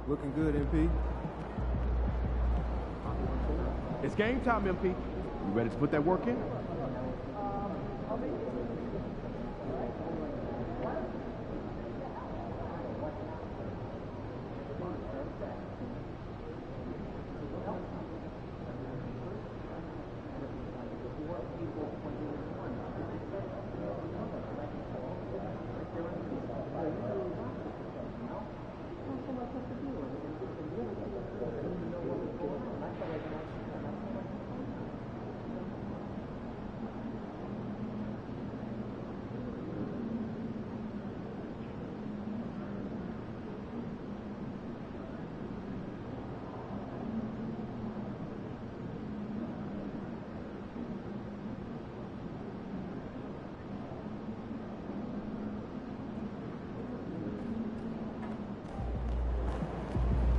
Looking good, MP. It's game time, MP. You ready to put that work in?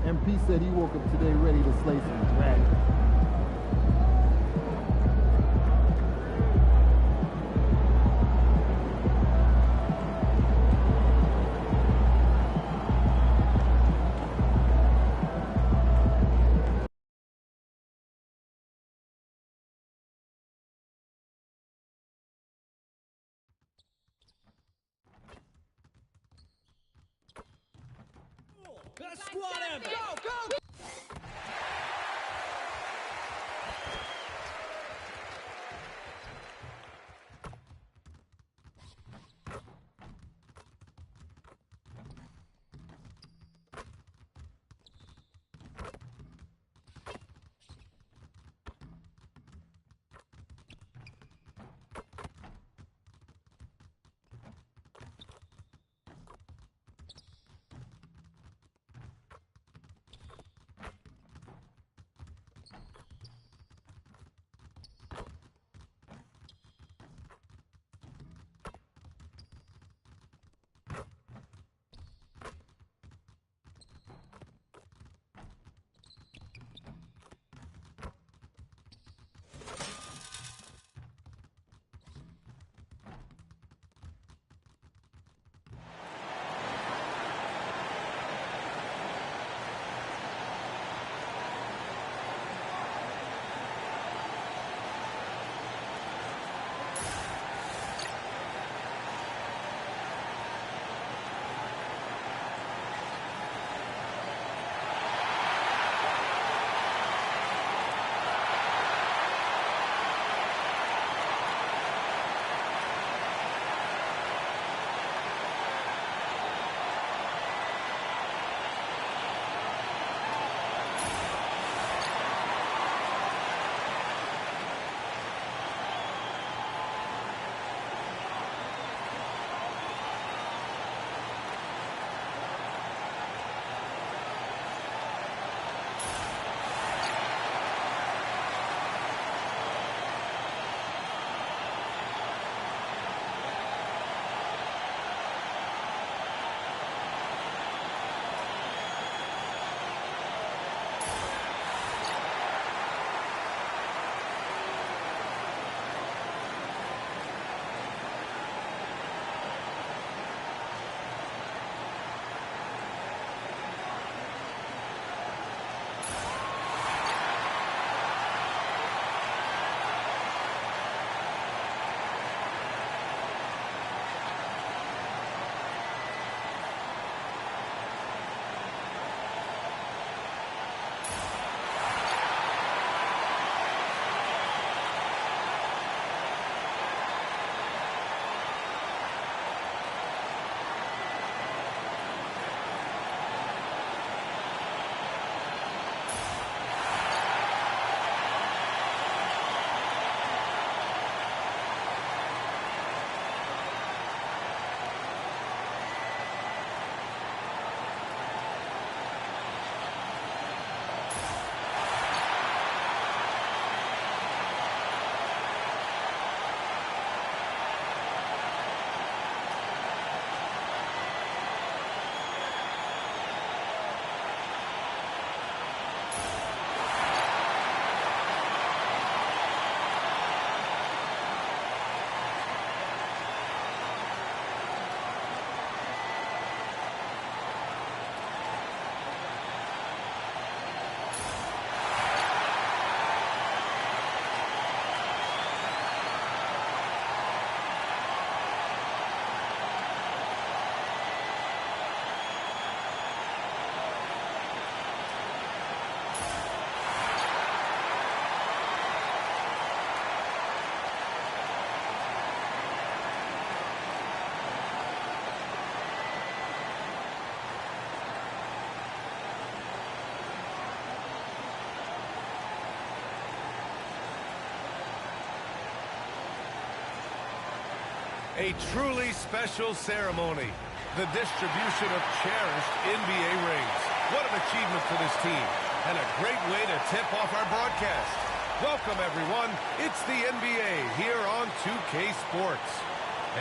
MP said he woke up today ready to slay some dragons. Best squad ever! Go, go! A truly special ceremony. The distribution of cherished NBA rings. What an achievement for this team. And a great way to tip off our broadcast. Welcome, everyone. It's the NBA here on 2K Sports.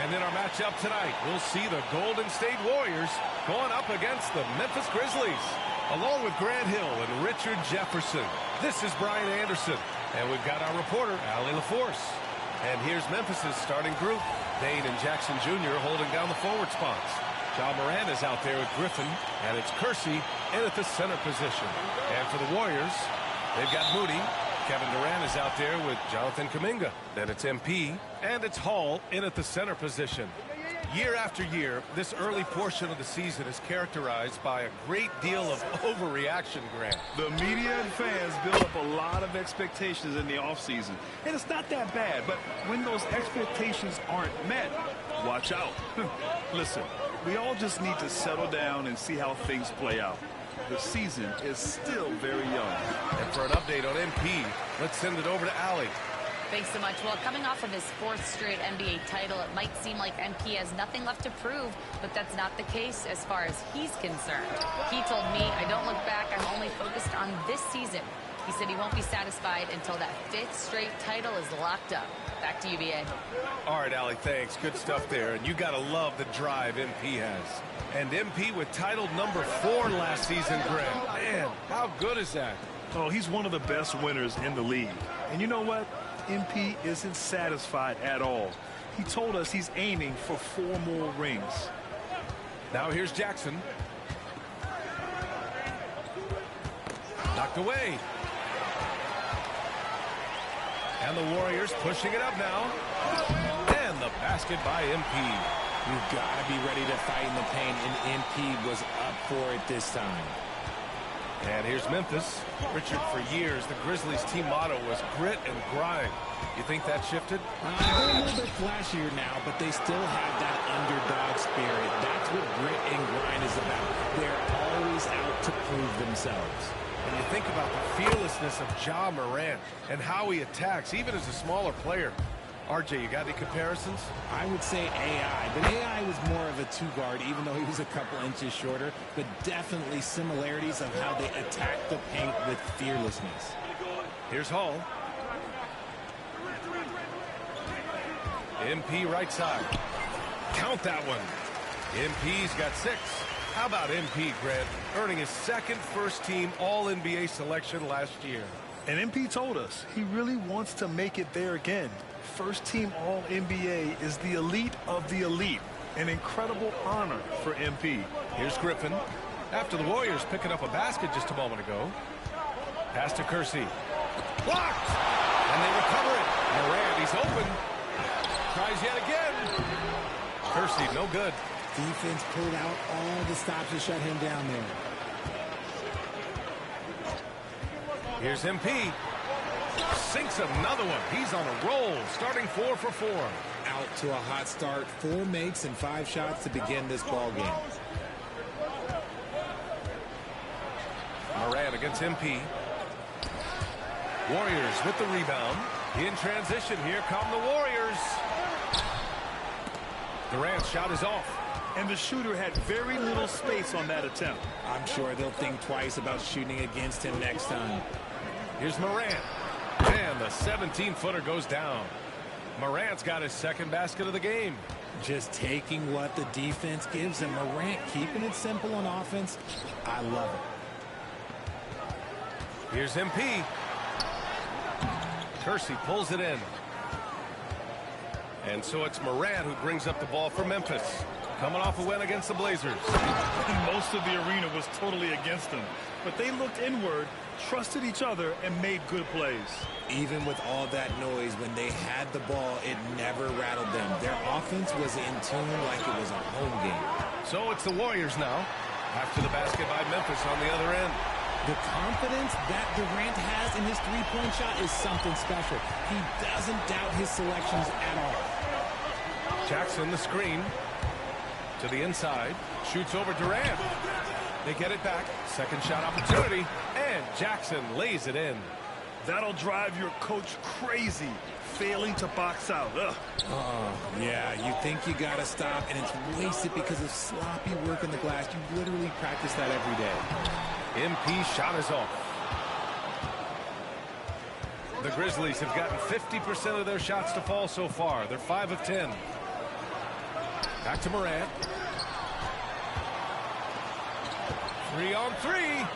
And in our matchup tonight, we'll see the Golden State Warriors going up against the Memphis Grizzlies. Along with Grant Hill and Richard Jefferson, this is Brian Anderson. And we've got our reporter, Allie LaForce. And here's Memphis's starting group. Dane and Jackson Jr. holding down the forward spots. Ja Morant is out there with Griffin, and it's Kersey in at the center position. And for the Warriors, they've got Moody. Kevin Durant is out there with Jonathan Kuminga. Then it's MP, and it's Hall in at the center position. Year after year, this early portion of the season is characterized by a great deal of overreaction, Grant. The media and fans build up a lot of expectations in the offseason. And it's not that bad, but when those expectations aren't met, watch out. Listen, we all just need to settle down and see how things play out. The season is still very young. And for an update on MP, let's send it over to Allie. Thanks so much. Well, coming off of his 4th straight NBA title, it might seem like MP has nothing left to prove, but that's not the case as far as he's concerned. He told me, I don't look back, I'm only focused on this season. He said he won't be satisfied until that 5th straight title is locked up. Back to you, BA. All right, Allie, thanks. Good stuff there. And you got to love the drive MP has. And MP with title number 4 last season, Grant. Man, how good is that? Oh, he's one of the best winners in the league. And you know what? MP isn't satisfied at all. He told us he's aiming for 4 more rings. Now here's Jackson. Knocked away. And the Warriors pushing it up now. And the basket by MP. You've got to be ready to fight in the paint, and MP was up for it this time. And here's Memphis. Richard, for years, the Grizzlies' team motto was grit and grind. You think that shifted? They're a little bit flashier now, but they still have that underdog spirit. That's what grit and grind is about. They're always out to prove themselves. And you think about the fearlessness of Ja Morant and how he attacks, even as a smaller player. RJ, you got any comparisons? I would say AI, but AI was more of a 2-guard, even though he was a couple inches shorter, but definitely similarities of how they attack the paint with fearlessness. Here's Hall. MP right side. Count that one. MP's got 6. How about MP, Grant, earning his 2nd first-team All-NBA selection last year? And MP told us he really wants to make it there again. First-team All-NBA is the elite of the elite. An incredible honor for MP. Here's Griffin. After the Warriors picking up a basket just a moment ago. Pass to Kersey. Blocked! And they recover it. Morant, he's open. Tries yet again. Kersey, no good. Defense pulled out all the stops to shut him down there. Here's MP. Sinks another one. He's on a roll, starting 4 for 4. Out to a hot start. 4 makes and 5 shots to begin this ball game. Morant against MP. Warriors with the rebound. In transition, here come the Warriors. Durant's shot is off. And the shooter had very little space on that attempt. I'm sure they'll think twice about shooting against him next time. Here's Morant. And the 17-footer goes down. Morant's got his 2nd basket of the game. Just taking what the defense gives him. Morant keeping it simple on offense. I love it. Here's MP. Kersey pulls it in. And so it's Morant who brings up the ball for Memphis. Coming off a win against the Blazers. Most of the arena was totally against them. But they looked inward, trusted each other, and made good plays. Even with all that noise, when they had the ball, it never rattled them. Their offense was in tune like it was a home game. So it's the Warriors now. After the basket by Memphis on the other end. The confidence that Durant has in his 3-point shot is something special. He doesn't doubt his selections at all. Jackson the screen. To the inside. Shoots over Durant. They get it back. 2nd shot opportunity. And Jackson lays it in. That'll drive your coach crazy. failing to box out. Ugh. Oh, yeah, you think you got to stop, and it's wasted because of sloppy work in the glass. You literally practice that every day. MP shot is off. The Grizzlies have gotten 50% of their shots to fall so far. They're 5 of 10. Back to Morant. 3-on-3.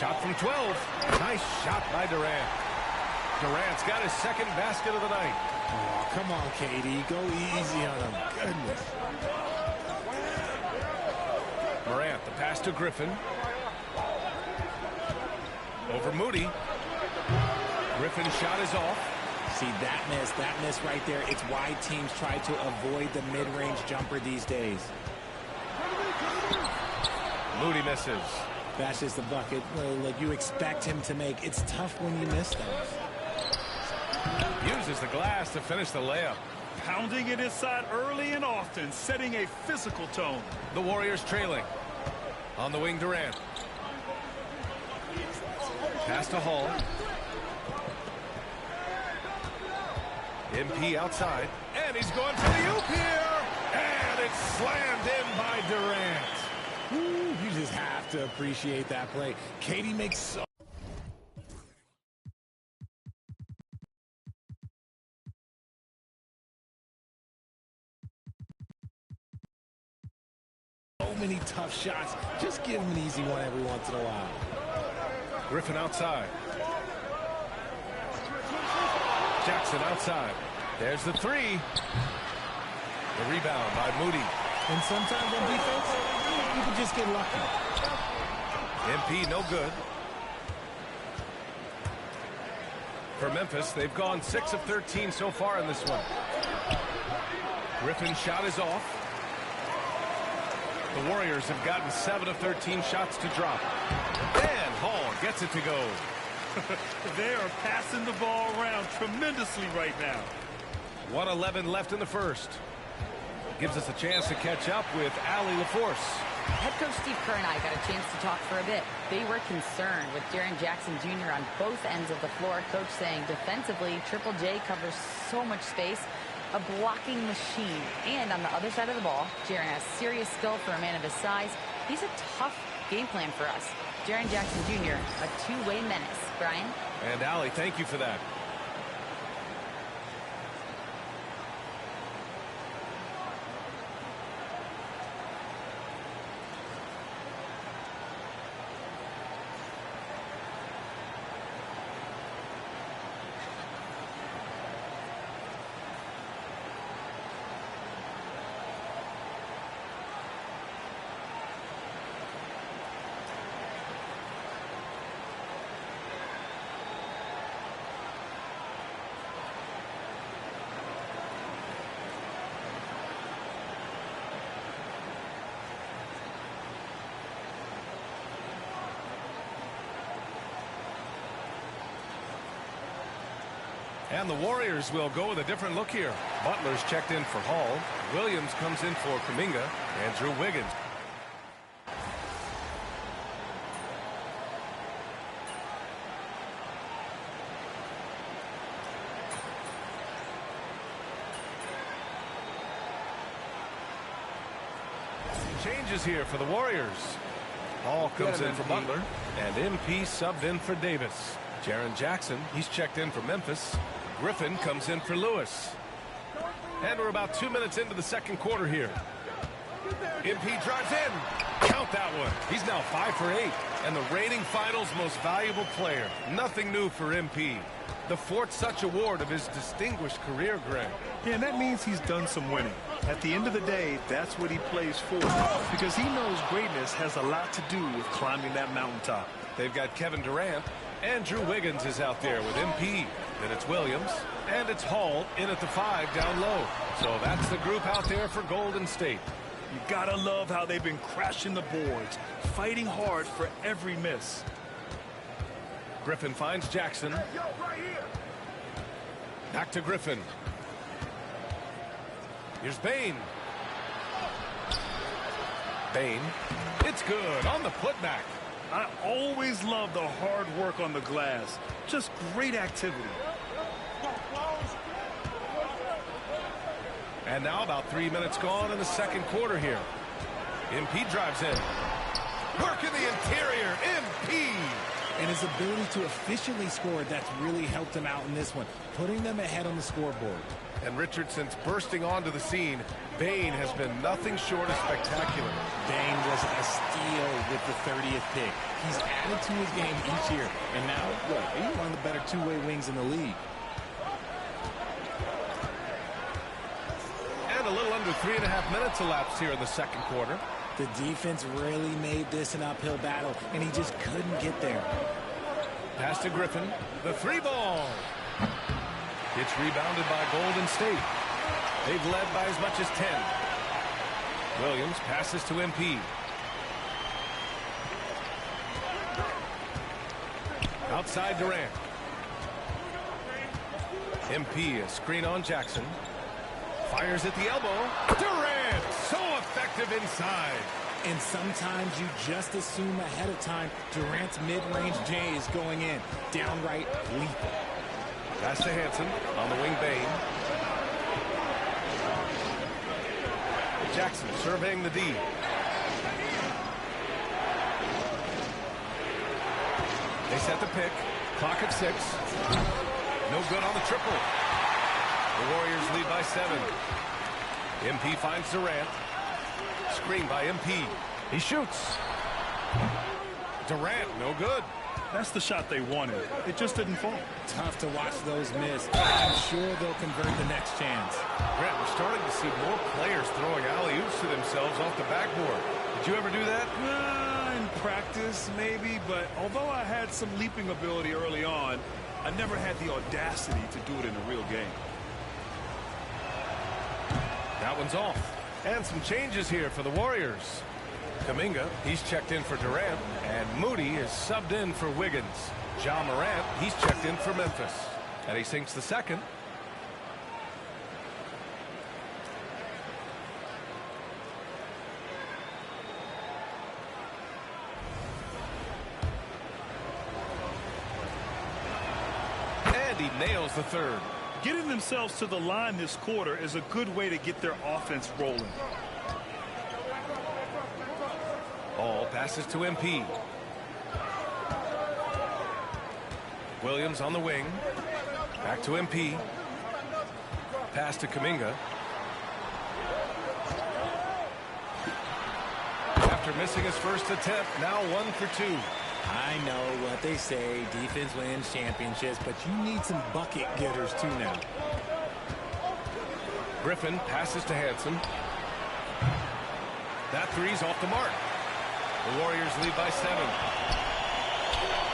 Shot from 12. Nice shot by Durant. Durant's got his second basket of the night. Oh, come on, KD. Go easy on him. Goodness. Morant, the pass to Griffin. Over Moody. Griffin's shot is off. See, that miss right there. It's why teams try to avoid the mid-range jumper these days. Moody misses. That's just the bucket like you expect him to make. It's tough when you miss those. Uses the glass to finish the layup. Pounding it inside early and often, setting a physical tone. The Warriors trailing. On the wing, Durant. Pass to Hall. MP outside. And he's going for the oop here. And it's slammed in by Durant. Ooh, you just have to appreciate that play. KD makes so many tough shots. Just give him an easy one every once in a while. Griffin outside. Jackson outside. There's the three. The rebound by Moody. And sometimes on defense, you can just get lucky. MP no good. For Memphis, they've gone 6 of 13 so far in this one. Griffin's shot is off. The Warriors have gotten 7 of 13 shots to drop. And Hall gets it to go. They are passing the ball around tremendously right now. 1:11 left in the first. Gives us a chance to catch up with Allie LaForce. Head coach Steve Kerr and I got a chance to talk for a bit. They were concerned with Jaren Jackson Jr. on both ends of the floor. Coach saying defensively, Triple J covers so much space. A blocking machine. And on the other side of the ball, Jaren has serious skill for a man of his size. He's a tough game plan for us. Jaren Jackson Jr., a two-way menace. Brian? And Allie, thank you for that. And the Warriors will go with a different look here. Butler's checked in for Hall. Williams comes in for Kuminga. And Drew Wiggins. Changes here for the Warriors. Hall comes in for Butler. And MP subbed in for Davis. Jaren Jackson, he's checked in for Memphis. Griffin comes in for Lewis. And we're about 2 minutes into the second quarter here. MP drives in. Count that one. He's now 5 for 8. And the reigning finals most valuable player. Nothing new for MP. The fourth such award of his distinguished career, Greg. Yeah, and that means he's done some winning. At the end of the day, that's what he plays for. Because he knows greatness has a lot to do with climbing that mountaintop. They've got Kevin Durant. And Drew Wiggins is out there with MP. Then it's Williams. And it's Hall in at the 5 down low. So that's the group out there for Golden State. You gotta love how they've been crashing the boards, fighting hard for every miss. Griffin finds Jackson. Back to Griffin. Here's Bane. Bane. It's good on the putback. I always love the hard work on the glass. Just great activity. And now about 3 minutes gone in the second quarter here. MP drives in. Work in the interior. MP. And his ability to efficiently score, that's really helped him out in this one, putting them ahead on the scoreboard. And Richardson's bursting onto the scene. Bain has been nothing short of spectacular. Bain was a steal with the 30th pick. He's added to his game each year. And now, what? He's one of the better two-way wings in the league. And a little under 3.5 minutes elapsed here in the second quarter. The defense really made this an uphill battle, and he just couldn't get there. Pass to Griffin. The three ball. It's rebounded by Golden State. They've led by as much as 10. Williams passes to MP. Outside Durant. MP, a screen on Jackson. Fires at the elbow. Durant, so effective inside. And sometimes you just assume ahead of time Durant's mid-range J is going in. Downright lethal. Pass to Hansen. On the wing, Bain. Jackson surveying the D. They set the pick. Clock at 6. No good on the triple. The Warriors lead by 7. MP finds Durant. Screen by MP. He shoots. Durant, no good. That's the shot they wanted. It just didn't fall. Tough to watch those miss. I'm sure they'll convert the next chance. Grant, we're starting to see more players throwing alley-oops to themselves off the backboard. Did you ever do that? In practice, maybe, but although I had some leaping ability early on, I never had the audacity to do it in a real game. That one's off. And some changes here for the Warriors. Kuminga, he's checked in for Durant, and Moody is subbed in for Wiggins. Ja Morant, he's checked in for Memphis. And he sinks the second. And he nails the third. Getting themselves to the line this quarter is a good way to get their offense rolling. Ball passes to MP. Williams on the wing. Back to MP. Pass to Kuminga. After missing his first attempt, now 1 for 2. I know what they say, defense wins championships, but you need some bucket getters too now. Griffin passes to Hansen. That three's off the mark. The Warriors lead by 7.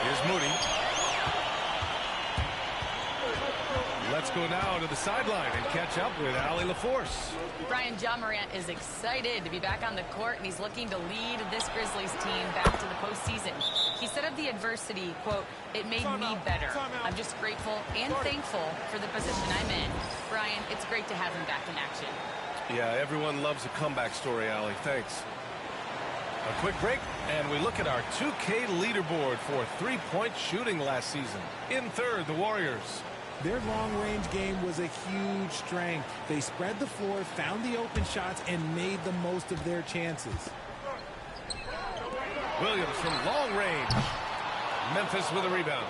Here's Moody. Let's go now to the sideline and catch up with Allie LaForce. Brian, Ja Morant is excited to be back on the court, and he's looking to lead this Grizzlies team back to the postseason. He said of the adversity, quote, "It made me better. I'm just grateful and thankful for the position I'm in." Brian, it's great to have him back in action. Yeah, everyone loves a comeback story, Allie. Thanks. A quick break, and we look at our 2K leaderboard for three-point shooting last season. In third, the Warriors. Their long-range game was a huge strength. They spread the floor, found the open shots, and made the most of their chances. Williams from long range. Memphis with a rebound.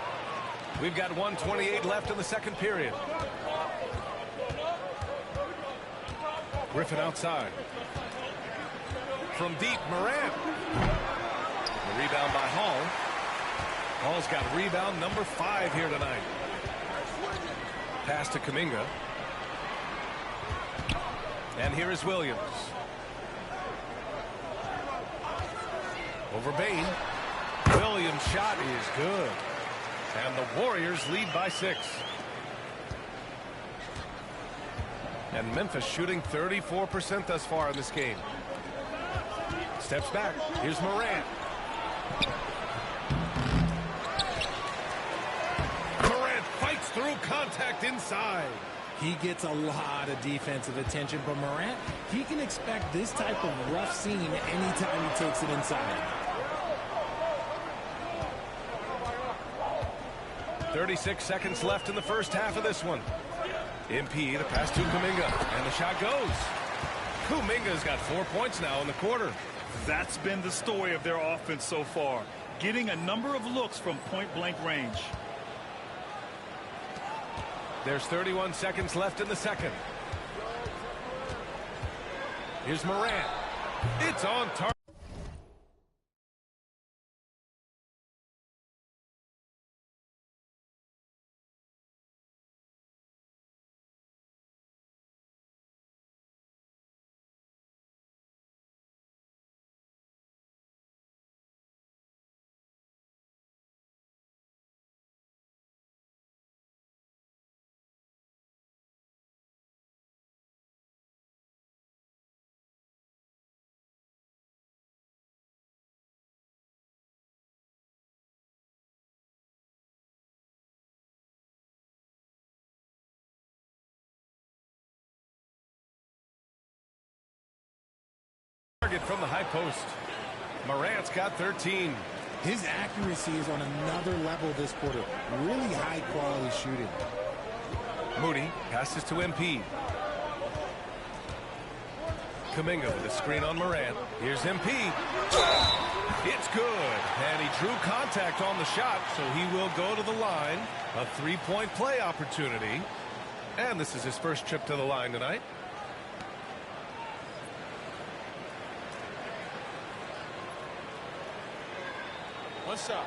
We've got 1:28 left in the second period. Griffin outside. From deep, Morant. The rebound by Hall. Hall's got rebound number 5 here tonight. Pass to Kuminga. And here is Williams. Over Bain. Williams' shot is good. And the Warriors lead by 6. And Memphis shooting 34% thus far in this game. Steps back. Here's Morant. Morant fights through contact inside. He gets a lot of defensive attention, but Morant, he can expect this type of rough scene anytime he takes it inside. 36 seconds left in the first half of this one. MP to pass to Kuminga, and the shot goes. Kuminga's got 4 points now in the quarter. That's been the story of their offense so far, getting a number of looks from point-blank range. There's 31 seconds left in the second. Here's Morant. It's on target. Target from the high post. Morant's got 13. His accuracy is on another level this quarter. Really high quality shooting. Moody passes to MP. Kuminga with a screen on Morant. Here's MP. It's good. And he drew contact on the shot, so he will go to the line. A three-point play opportunity. And this is his first trip to the line tonight. What's up?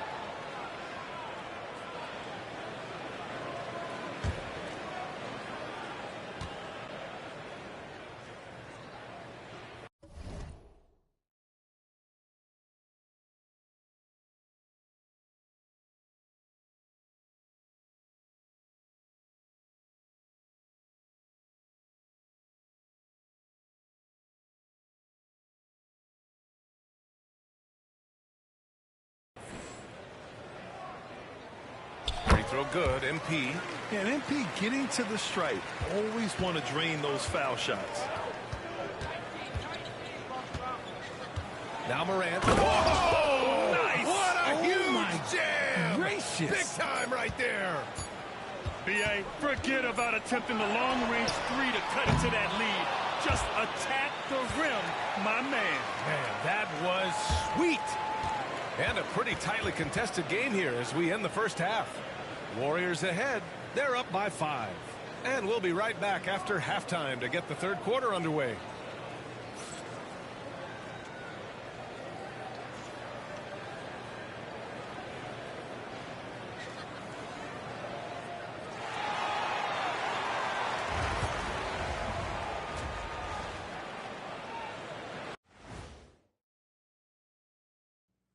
Throw good, MP. And MP getting to the stripe. Always want to drain those foul shots. Now Morant. Oh, nice. What a huge jam. Gracious. Big time right there. B.A., forget about attempting the long-range three to cut into that lead. Just attack the rim, my man. Man, that was sweet. And a pretty tightly contested game here as we end the first half. Warriors ahead. They're up by 5. And we'll be right back after halftime to get the third quarter underway.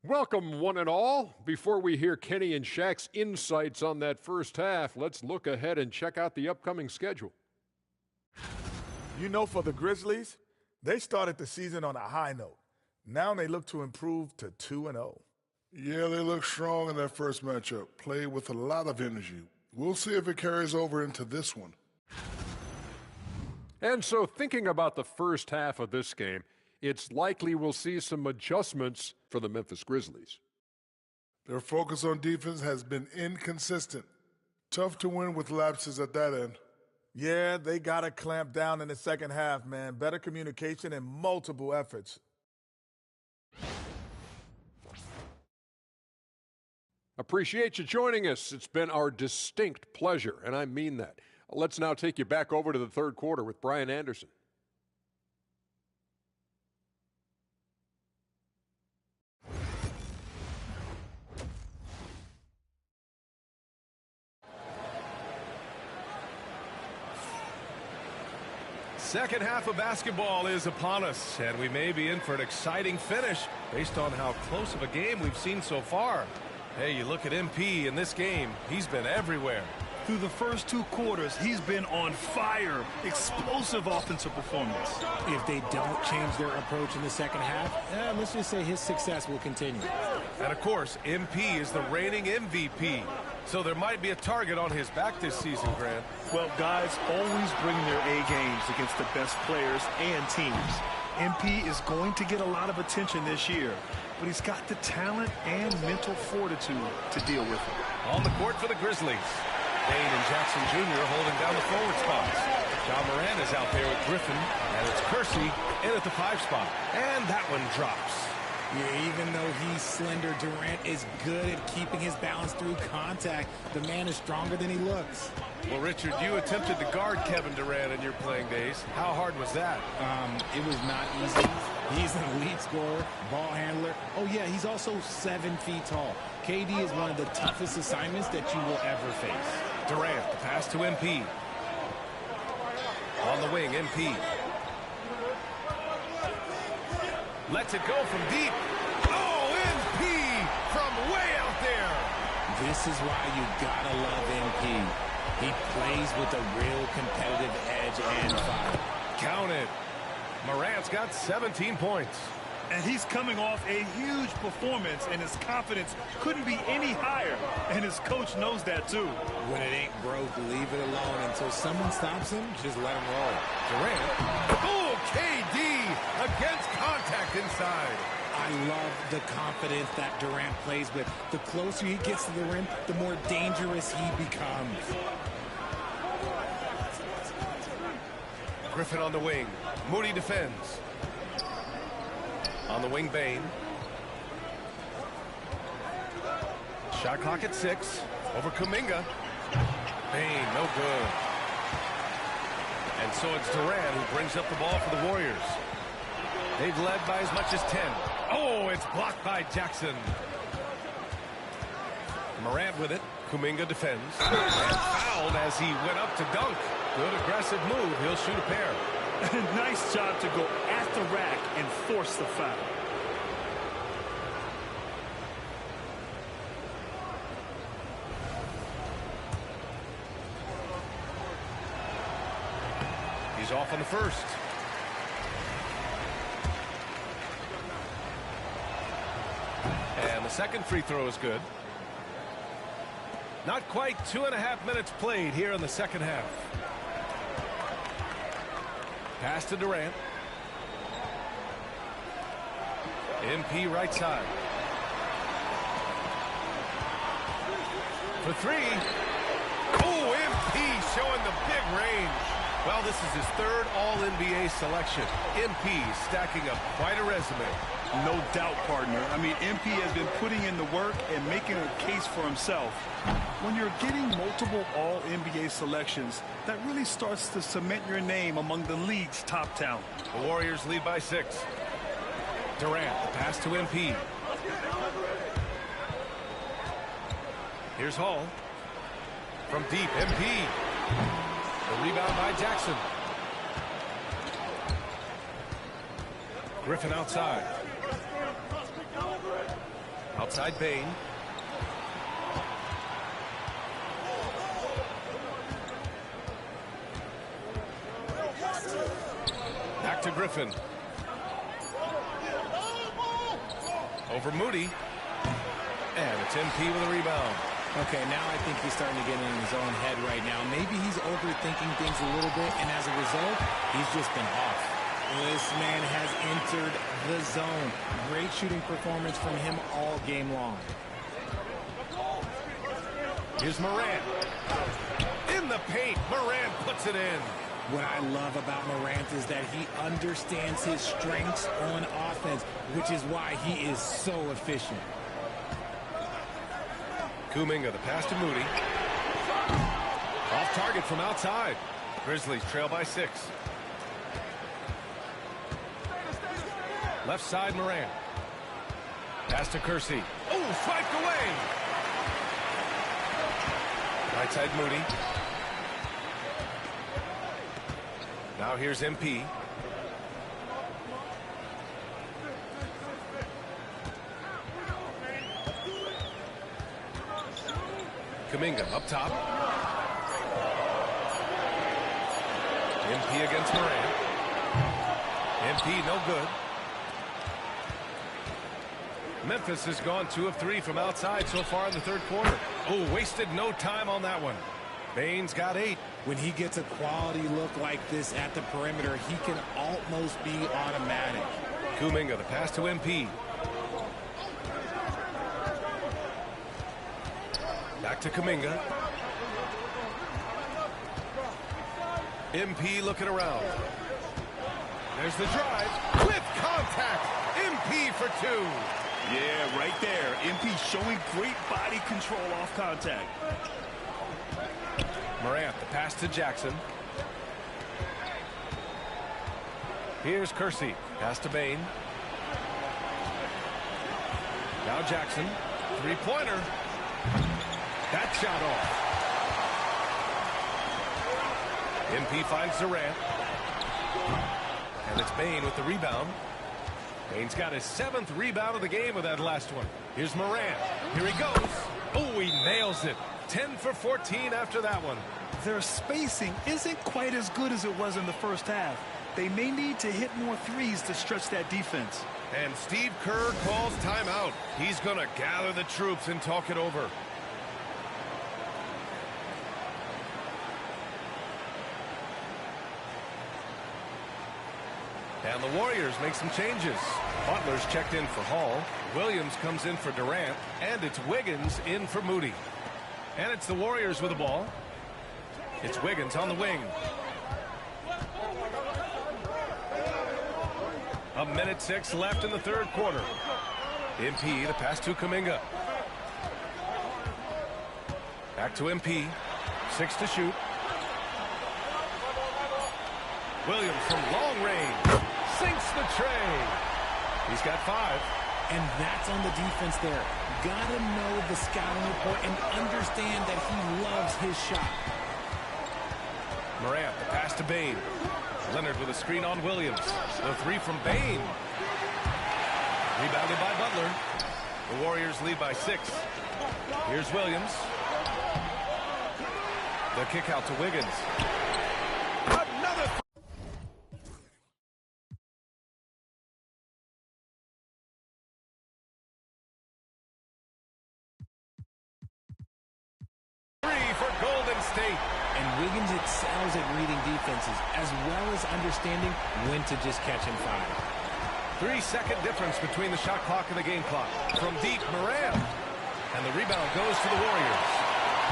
Welcome, one and all. Before we hear Kenny and Shaq's insights on that first half, let's look ahead and check out the upcoming schedule. You know, for the Grizzlies, they started the season on a high note. Now they look to improve to 2-0. Yeah, they look strong in that first matchup. Played with a lot of energy. We'll see if it carries over into this one. And so thinking about the first half of this game, it's likely we'll see some adjustments for the Memphis Grizzlies. Their focus on defense has been inconsistent. Tough to win with lapses at that end. Yeah, they got to clamp down in the second half, man. Better communication and multiple efforts. Appreciate you joining us. It's been our distinct pleasure, and I mean that. Let's now take you back over to the third quarter with Brian Anderson. Second half of basketball is upon us, and we may be in for an exciting finish based on how close of a game we've seen so far. Hey, you look at MP in this game, he's been everywhere. Through the first 2 quarters, he's been on fire. Explosive offensive performance. If they don't change their approach in the second half, let's just say his success will continue. And of course, MP is the reigning MVP. So there might be a target on his back this season, Grant. Well, guys always bring their A games against the best players and teams. MP is going to get a lot of attention this year, but he's got the talent and mental fortitude to deal with it. On the court for the Grizzlies. Bain and Jackson Jr. holding down the forward spots. John Moran is out there with Griffin, and it's Kersey in at the 5 spot. And that one drops. Yeah, even though he's slender, Durant is good at keeping his balance through contact. The man is stronger than he looks. Well, Richard, you attempted to guard Kevin Durant in your playing days. How hard was that? It was not easy. He's an elite scorer, ball handler. Oh, yeah, he's also 7 feet tall. KD is one of the toughest assignments that you will ever face. Durant, the pass to MP. On the wing, MP. Lets it go from deep. Oh, MP from way out there. This is why you gotta love MP. He plays with a real competitive edge and fire. Count it. Morant's got 17 points. And he's coming off a huge performance, and his confidence couldn't be any higher. And his coach knows that, too. When it ain't broke, leave it alone. Until someone stops him, just let him roll. Durant. Oh, KD against contact inside. I love the confidence that Durant plays with. The closer he gets to the rim, the more dangerous he becomes. Griffin on the wing. Moody defends. On the wing, Bain. Shot clock at 6. Over Kuminga. Bain, no good. And so it's Durant who brings up the ball for the Warriors. They've led by as much as 10. Oh, it's blocked by Jackson. Morant with it. Kuminga defends. And fouled as he went up to dunk. Good aggressive move. He'll shoot a pair. Nice job to go at the rack and force the foul. He's off on the first. And the second free throw is good. Not quite 2.5 minutes played here in the second half. Pass to Durant. MP right side. For 3. Oh, MP showing the big range. Well, this is his 3rd All-NBA selection. MP stacking up quite a resume. No doubt, partner. I mean, MP has been putting in the work and making a case for himself. When you're getting multiple All-NBA selections, that really starts to cement your name among the league's top talent. The Warriors lead by 6. Durant, the pass to MP. Here's Hall. From deep, MP. The rebound by Jackson. Griffin outside. Outside Bain. Back to Griffin. Over Moody. And it's MP with a rebound. Okay, now I think he's starting to get in his own head right now. Maybe he's overthinking things a little bit, and as a result, he's just been off. This man has entered the zone. Great shooting performance from him all game long. Here's Morant. In the paint, Morant puts it in. What I love about Morant is that he understands his strengths on offense, which is why he is so efficient. Kuminga, the pass to Moody. Off target from outside. Grizzlies trail by 6. Left side, Morant. Pass to Kersey. Oh, swiped away. Right side, Moody. Now here's MP. Kuminga up top. MP against Morant. MP no good. Memphis has gone 2 of 3 from outside so far in the third quarter. Oh, wasted no time on that one. Bain's got 8. When he gets a quality look like this at the perimeter, he can almost be automatic. Kuminga, the pass to MP. Back to Kuminga. MP looking around. There's the drive with contact. MP for 2. Yeah, right there. MP showing great body control off contact. Morant, the pass to Jackson. Here's Kersey. Pass to Bain. Now Jackson. Three-pointer. That shot off. MP finds Durant. And it's Bain with the rebound. Bain's got his 7th rebound of the game with that last one. Here's Morant. Here he goes. Oh, he nails it. 10 for 14 after that one. Their spacing isn't quite as good as it was in the first half. They may need to hit more threes to stretch that defense. And Steve Kerr calls timeout. He's going to gather the troops and talk it over. And the Warriors make some changes. Butler's checked in for Hall. Williams comes in for Durant. And it's Wiggins in for Moody. And it's the Warriors with the ball. It's Wiggins on the wing. A minute 6 left in the third quarter. MP, the pass to Kuminga. Back to MP. 6 to shoot. Williams from long range. Sinks the tray. He's got 5. And that's on the defense there. Gotta know the scouting report and understand that he loves his shot. Morant, the pass to Bain. Leonard with a screen on Williams. The 3 from Bain. Rebounded by Butler. The Warriors lead by 6. Here's Williams. The kick out to Wiggins. Another 3 for Golden State. And Wiggins excels at reading defenses, as well as understanding when to just catch and fire. 3-second difference between the shot clock and the game clock. From deep, Morant. And the rebound goes to the Warriors.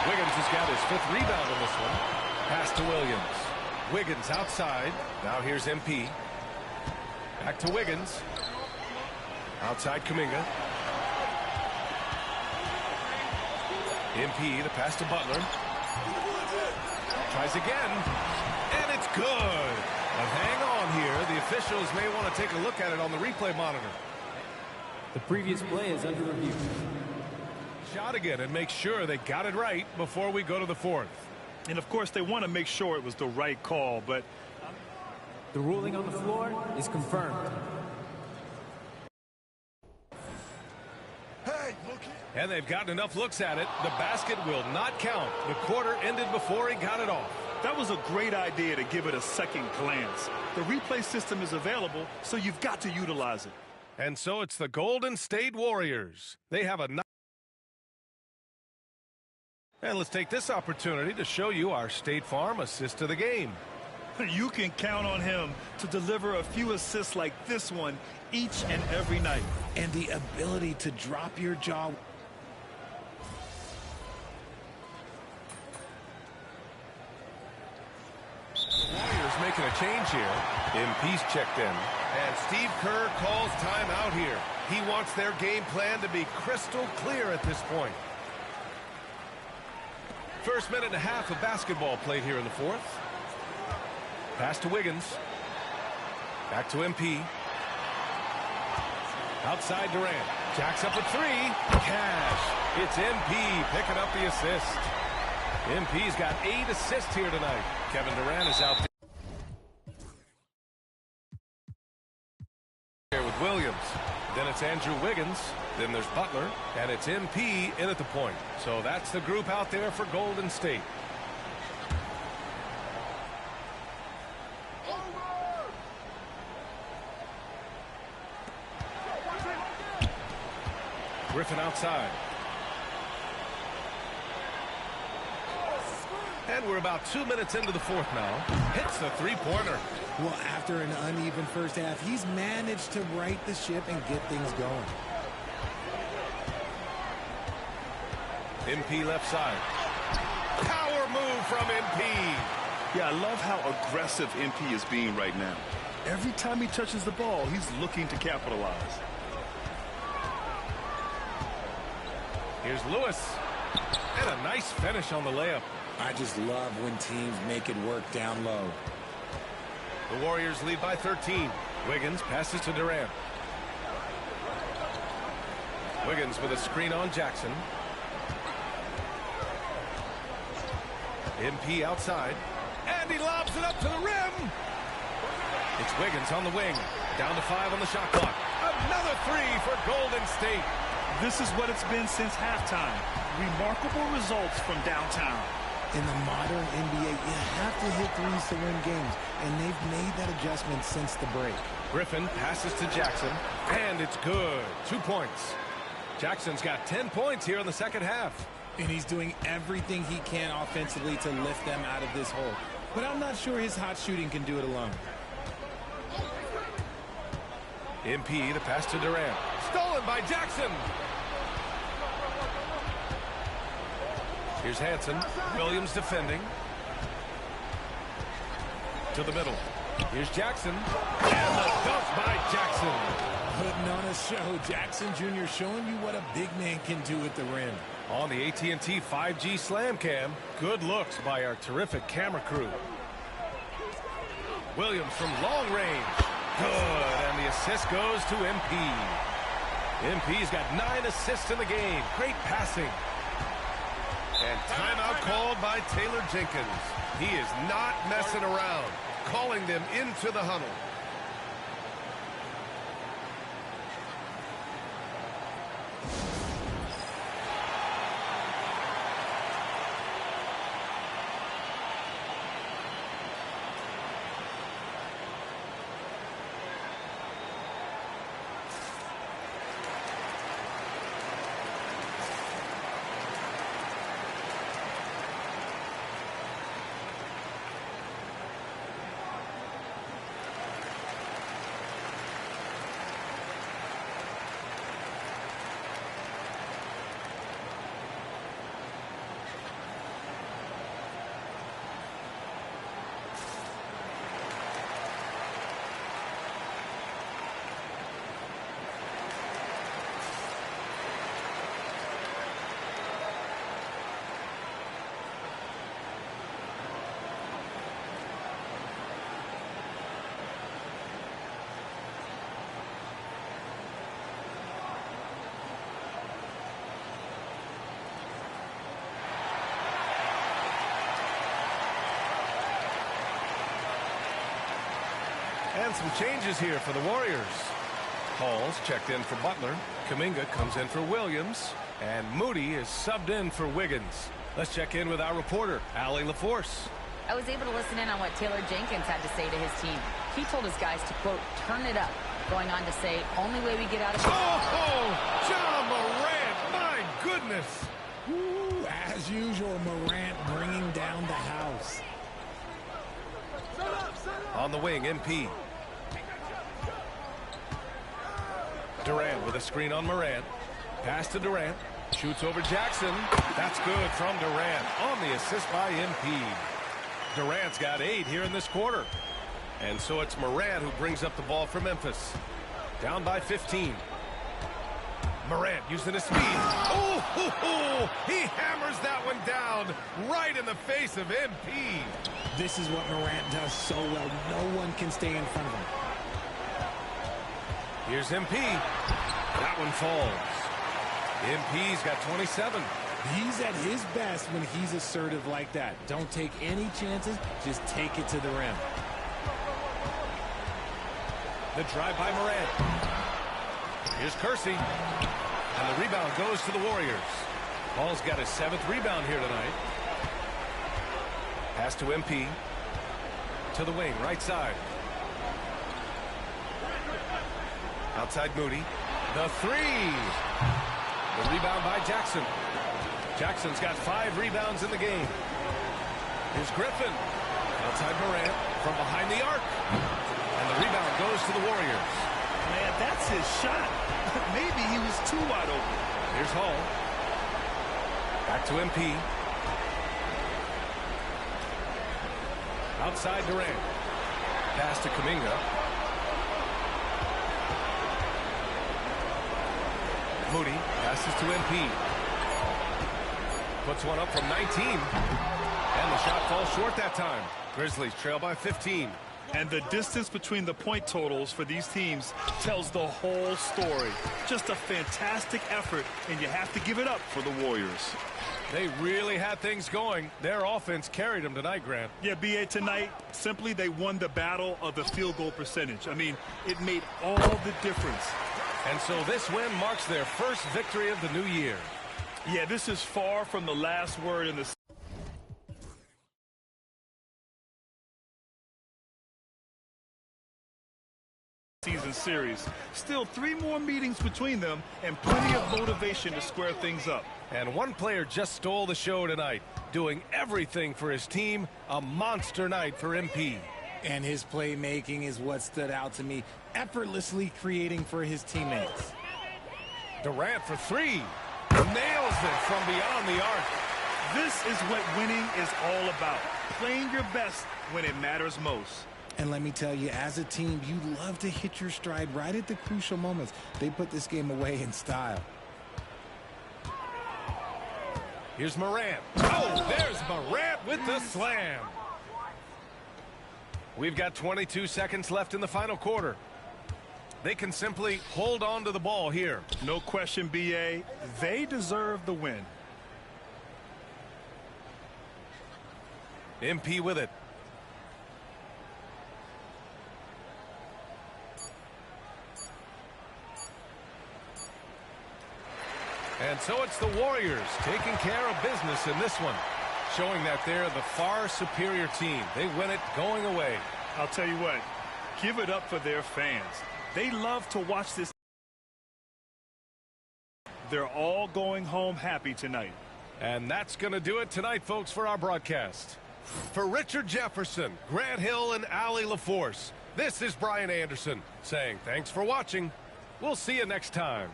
Wiggins has got his 5th rebound in this one. Pass to Williams. Wiggins outside. Now here's MP. Back to Wiggins. Outside Kuminga. MP, the pass to Butler. Tries again, and it's good. But hang on here. The officials may want to take a look at it on the replay monitor. The previous play is under review. Shot again and make sure they got it right before we go to the 4th. And, of course, they want to make sure it was the right call, but The ruling on the floor is confirmed. And they've gotten enough looks at it. The basket will not count. The quarter ended before he got it off. that was a great idea to give it a second glance. The replay system is available, so you've got to utilize it. And so it's the Golden State Warriors. They have a... And let's take this opportunity to show you our State Farm assist of the game. You can count on him to deliver a few assists like this one each and every night. And the ability to drop your jaw. Warriors making a change here. MP's checked in. And Steve Kerr calls timeout here. He wants their game plan to be crystal clear at this point. First minute and a half of basketball played here in the fourth. Pass to Wiggins. Back to MP. Outside Durant. Jacks up a three. Cash. It's MP picking up the assist. MP's got 8 assists here tonight. Kevin Durant is out there with Williams. Then it's Andrew Wiggins. Then there's Butler. And it's MP in at the point. So that's the group out there for Golden State. Griffin outside. And we're about 2 minutes into the fourth now. Hits the three-pointer. Well, after an uneven first half, he's managed to right the ship and get things going. MP left side. Power move from MP. Yeah, I love how aggressive MP is being right now. Every time he touches the ball, he's looking to capitalize. Here's Lewis. And a nice finish on the layup. I just love when teams make it work down low. The Warriors lead by 13. Wiggins passes to Durant. Wiggins with a screen on Jackson. MP outside. And he lobs it up to the rim. It's Wiggins on the wing. Down to 5 on the shot clock. Another 3 for Golden State. This is what it's been since halftime. Remarkable results from downtown. In the modern NBA, you have to hit threes to win games, and they've made that adjustment since the break. Griffin passes to Jackson, and it's good. 2 points. Jackson's got 10 points here in the second half. And he's doing everything he can offensively to lift them out of this hole. But I'm not sure his hot shooting can do it alone. MP, the pass to Durant. Stolen by Jackson. Here's Hansen. Williams defending. To the middle. Here's Jackson. And the dunk by Jackson. Putting on a show. Jackson Jr. showing you what a big man can do at the rim. On the AT&T 5G Slam Cam. Good looks by our terrific camera crew. Williams from long range. Good. And the assist goes to MP. MP's got 9 assists in the game. Great passing. And timeout called by Taylor Jenkins. He is not messing around, calling them into the huddle. And some changes here for the Warriors. Hall's checked in for Butler. Kuminga comes in for Williams. And Moody is subbed in for Wiggins. Let's check in with our reporter, Allie LaForce. I was able to listen in on what Taylor Jenkins had to say to his team. He told his guys to, quote, turn it up, going on to say, only way we get out of this. Oh, John Morant, my goodness. Ooh, as usual, Morant bringing down the house. On the wing, MP. Durant with a screen on Morant. Pass to Durant. Shoots over Jackson. That's good from Durant on the assist by MP. Durant's got 8 here in this quarter. And so it's Morant who brings up the ball for Memphis. Down by 15. Morant using his speed. Oh, he hammers that one down right in the face of MP. This is what Morant does so well. No one can stay in front of him. Here's MP. That one falls. MP's got 27. He's at his best when he's assertive like that. Don't take any chances. Just take it to the rim. The drive by Morant. Here's Kersey. And the rebound goes to the Warriors. Hall's got his 7th rebound here tonight. Pass to MP. To the wing, right side. Outside Moody. The 3. The rebound by Jackson. Jackson's got 5 rebounds in the game. Here's Griffin. Outside Morant from behind the arc. And the rebound goes to the Warriors. Man, that's his shot. Maybe he was too wide open. Here's Hall. Back to MP. Outside Durant. Pass to Kuminga. Moody passes to MP. Puts one up from 19. And the shot falls short that time. Grizzlies trail by 15. And the distance between the point totals for these teams tells the whole story. Just a fantastic effort, and you have to give it up for the Warriors. They really had things going. Their offense carried them tonight, Grant. Yeah, B.A., tonight, simply they won the battle of the field goal percentage. I mean, it made all the difference. And so this win marks their first victory of the new year. Yeah, this is far from the last word in the season series. Still 3 more meetings between them and plenty of motivation to square things up. And one player just stole the show tonight, doing everything for his team. A monster night for MP. And his playmaking is what stood out to me, effortlessly creating for his teammates. Durant for 3. Nails it from beyond the arc. This is what winning is all about. Playing your best when it matters most. And let me tell you, as a team, you love to hit your stride right at the crucial moments. They put this game away in style. Here's Morant. Oh, there's Morant with the slam. We've got 22 seconds left in the final quarter. They can simply hold on to the ball here. No question, B.A. They deserve the win. MP with it. And so it's the Warriors taking care of business in this one, showing that they're the far superior team. They win it going away. I'll tell you what, give it up for their fans. They love to watch this. They're all going home happy tonight. And that's going to do it tonight, folks, for our broadcast. For Richard Jefferson, Grant Hill, and Allie LaForce, this is Brian Anderson saying thanks for watching. We'll see you next time.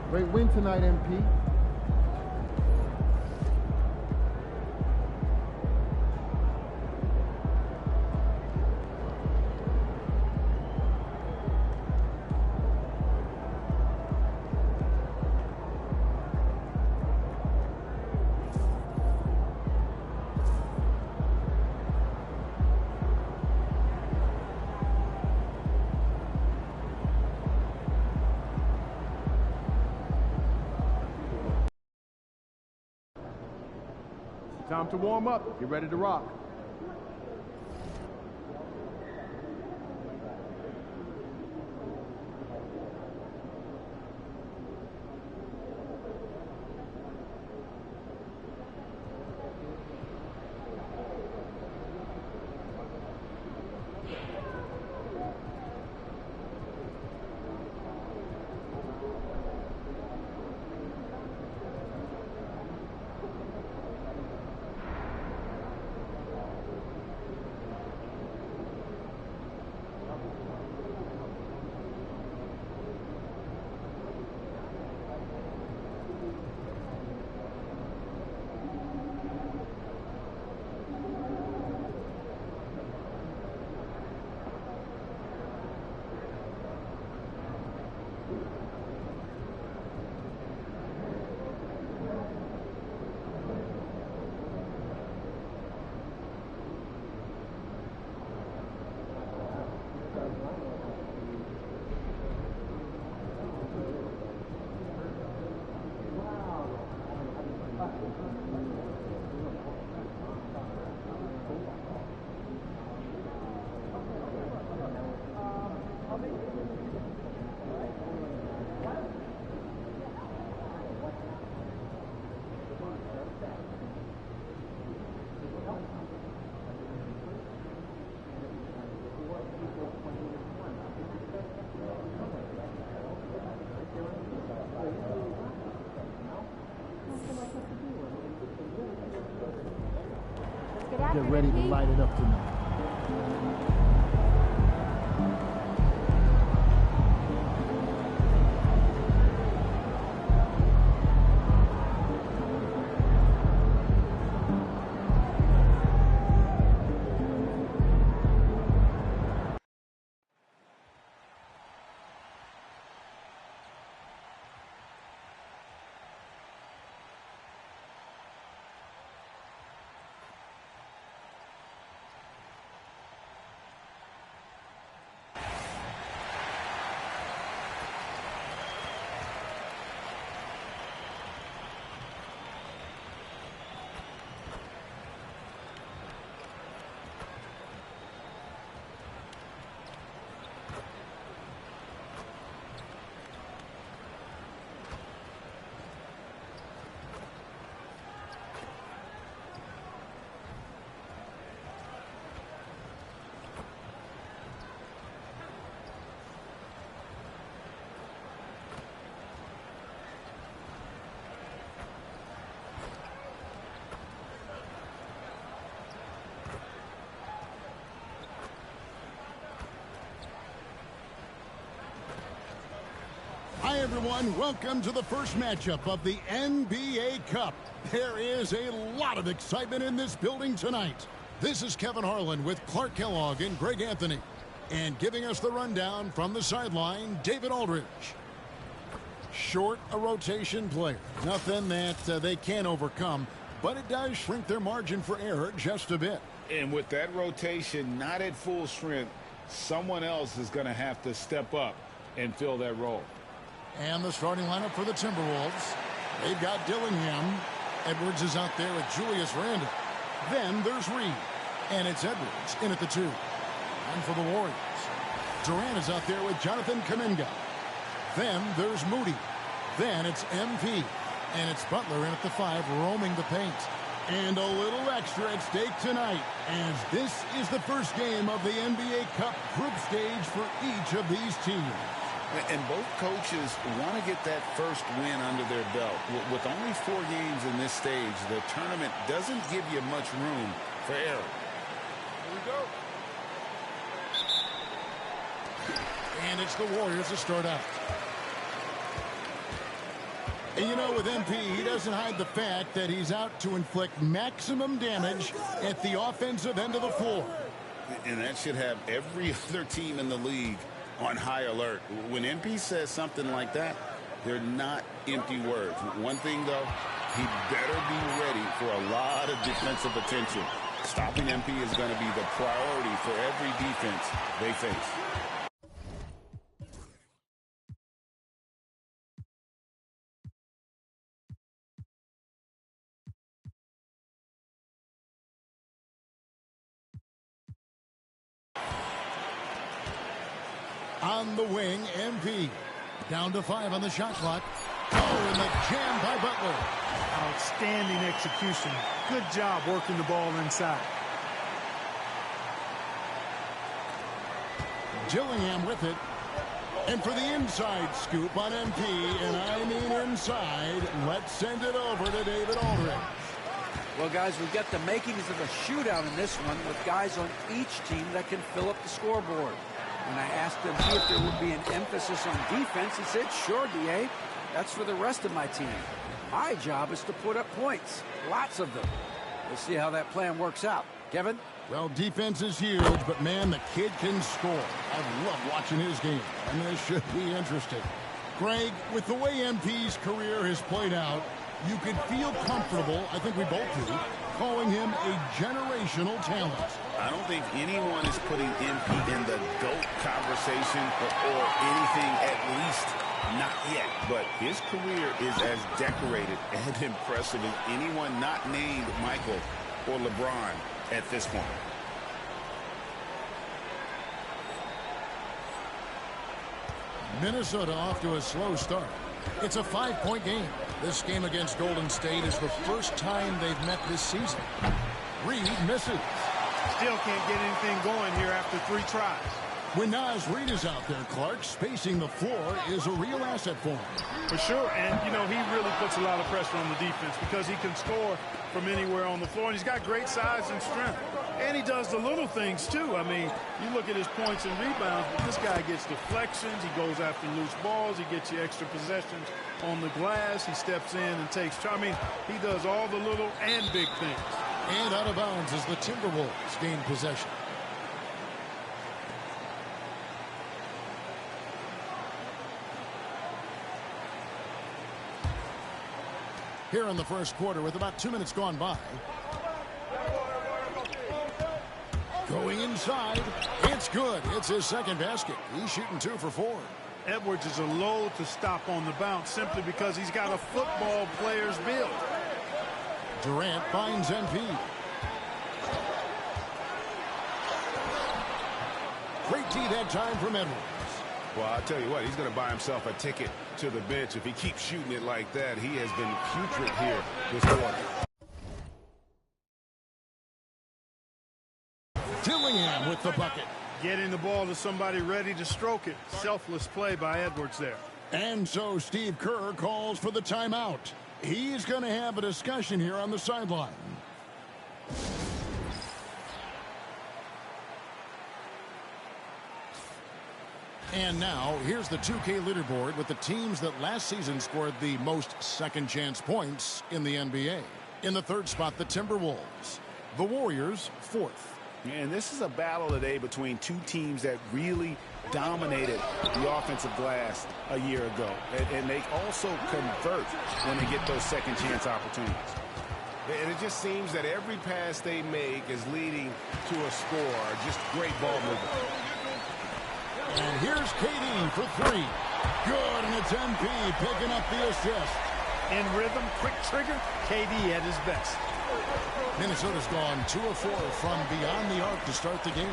Great win tonight, MP. Time to warm up. Get ready to rock. they're ready to light it up tonight. Hi, everyone. Welcome to the first matchup of the NBA Cup. There is a lot of excitement in this building tonight. This is Kevin Harlan with Clark Kellogg and Greg Anthony. And giving us the rundown from the sideline, David Aldridge. Short a rotation player. Nothing that they can't overcome, but it does shrink their margin for error just a bit. And with that rotation not at full strength, someone else is going to have to step up and fill that role. And the starting lineup for the Timberwolves. They've got Dillingham. Edwards is out there with Julius Randle. Then there's Reed. And it's Edwards in at the 2. And for the Warriors, Durant is out there with Jonathan Kuminga. Then there's Moody. Then it's MP. And it's Butler in at the 5, roaming the paint. And a little extra at stake tonight, as this is the first game of the NBA Cup group stage for each of these teams. And both coaches want to get that first win under their belt. With only 4 games in this stage, the tournament doesn't give you much room for error. Here we go. And it's the Warriors to start out. And you know, with MP, he doesn't hide the fact that he's out to inflict maximum damage at the offensive end of the floor. And that should have every other team in the league on high alert. When MP says something like that, they're not empty words. One thing, though, he better be ready for a lot of defensive attention. Stopping MP is going to be the priority for every defense they face. On the wing, MP. Down to 5 on the shot clock. Oh, and the jam by Butler. Outstanding execution. Good job working the ball inside. Dillingham with it. And for the inside scoop on MP, and I mean inside, let's send it over to David Aldridge. Well, guys, we've got the makings of a shootout in this one with guys on each team that can fill up the scoreboard. When I asked him if there would be an emphasis on defense, he said, sure, D.A., that's for the rest of my team. My job is to put up points, lots of them. We'll see how that plan works out. Kevin? Well, defense is huge, but, man, the kid can score. I love watching his game, and this should be interesting. Greg, with the way MP's career has played out, you could feel comfortable, I think we both do, calling him a generational talent. I don't think anyone is putting MP in the GOAT conversation or anything, at least not yet. But his career is as decorated and impressive as anyone not named Michael or LeBron at this point. Minnesota off to a slow start. It's a 5-point game. This game against Golden State is the first time they've met this season. Reed misses. Still can't get anything going here after 3 tries. When Naz Reid is out there, Clark, spacing the floor is a real asset for him. For sure, and, you know, he really puts a lot of pressure on the defense because he can score from anywhere on the floor, and he's got great size and strength. And he does the little things, too. I mean, you look at his points and rebounds, but this guy gets deflections. He goes after loose balls. He gets you extra possessions on the glass. He steps in and takes charge. I mean, he does all the little and big things. And out of bounds as the Timberwolves gain possession. Here in the first quarter with about 2 minutes gone by. Going inside. It's good. It's his second basket. He's shooting 2 for 4. Edwards is a load to stop on the bounce simply because he's got a football player's build. Durant finds MP. Great D that time from Edwards. Well, I'll tell you what, he's going to buy himself a ticket to the bench. If he keeps shooting it like that, he has been putrid here this quarter. Dillingham with the bucket. Getting the ball to somebody ready to stroke it. Selfless play by Edwards there. And so Steve Kerr calls for the timeout. He's going to have a discussion here on the sideline. And now, here's the 2K leaderboard with the teams that last season scored the most second-chance points in the NBA. In the third spot, the Timberwolves. The Warriors, fourth. And this is a battle today between two teams that really dominated the offensive glass a year ago. And they also convert when they get those second-chance opportunities. And it just seems that every pass they make is leading to a score. Just great ball movement. And here's KD for 3. Good, and it's MP picking up the assist. In rhythm, quick trigger, KD at his best. Minnesota's gone 2 of 4 from beyond the arc to start the game.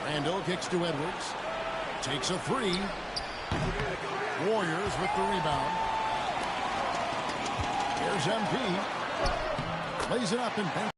Randall kicks to Edwards. Takes a 3. Warriors with the rebound. Here's MP. Plays it up and banks.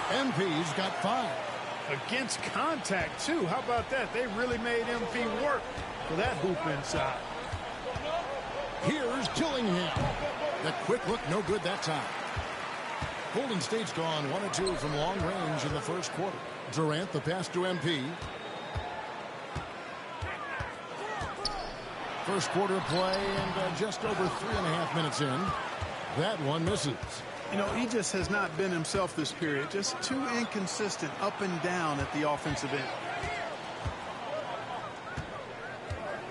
MP's got 5. Against contact, too. How about that? They really made MP work for that hoop inside. Here's Dillingham. The quick look, no good that time. Golden State's gone 1 of 2 from long range in the first quarter. Durant, the pass to MP. First quarter play and just over 3.5 minutes in. That one misses. You know, he just has not been himself this period. Just too inconsistent up and down at the offensive end.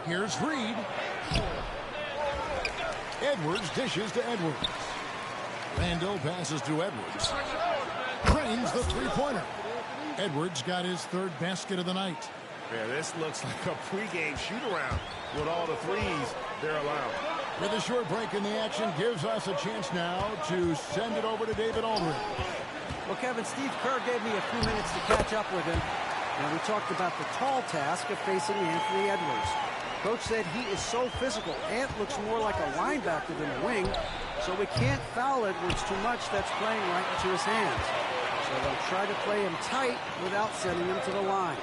Here's Reid. Edwards dishes to Edwards. Randall passes to Edwards. Drains the three-pointer. Edwards got his 3rd basket of the night. Yeah, this looks like a pregame shoot-around with all the threes they're allowed. With a short break in the action, gives us a chance now to send it over to David Aldridge. Well, Kevin, Steve Kerr gave me a few minutes to catch up with him, and we talked about the tall task of facing Anthony Edwards. Coach said he is so physical. Ant looks more like a linebacker than a wing, so we can't foul Edwards too much. That's playing right into his hands. So they'll try to play him tight without sending him to the line.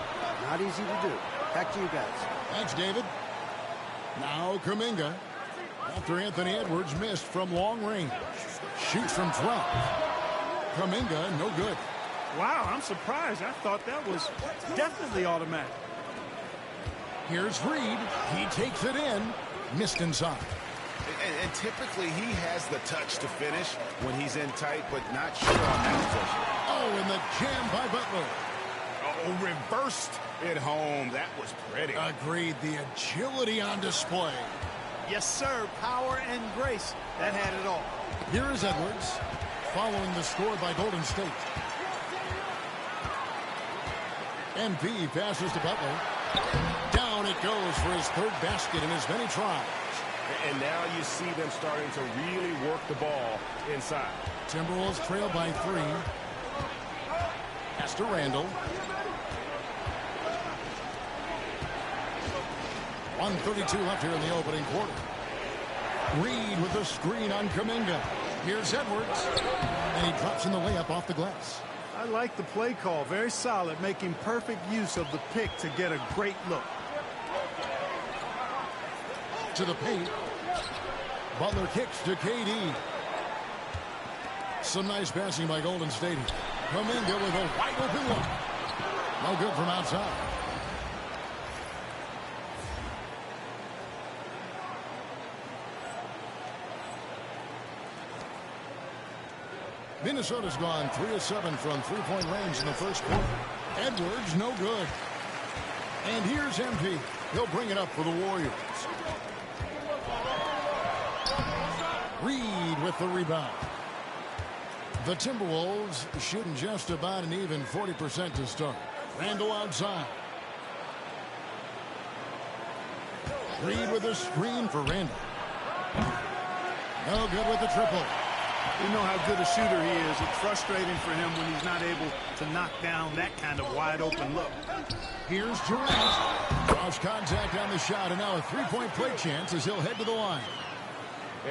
Not easy to do. Back to you guys. Thanks, David. Now Kuminga, after Anthony Edwards missed from long range. Shoots from 12. Kuminga, no good. Wow, I'm surprised. I thought that was definitely automatic. Here's Reed. He takes it in. Missed inside. And typically he has the touch to finish when he's in tight, but not sure on that possession. Oh, and the jam by Butler. Oh, reversed it home. That was pretty. Agreed. The agility on display. Yes, sir. Power and grace. That had it all. Here is Edwards, following the score by Golden State. MP passes to Butler. Down it goes for his third basket in as many tries. And now you see them starting to really work the ball inside. Timberwolves trail by 3. Pass to Randall. 1:32 left here in the opening quarter. Reed with the screen on Kuminga. Here's Edwards. And he drops in the layup off the glass. I like the play call. Very solid, making perfect use of the pick to get a great look. To the paint. Butler kicks to KD. Some nice passing by Golden State. Kuminga with a wide open look. No good from outside. Minnesota's gone 3 of 7 from three-point range in the first quarter. Edwards, no good. And here's MP. He'll bring it up for the Warriors. Reed with the rebound. The Timberwolves shooting just about an even 40% to start. Randall outside. Reed with a screen for Randall. No good with the triple. We know how good a shooter he is. It's frustrating for him when he's not able to knock down that kind of wide open look. Here's Durant. Cross contact on the shot, and now a three-point play chance as he'll head to the line.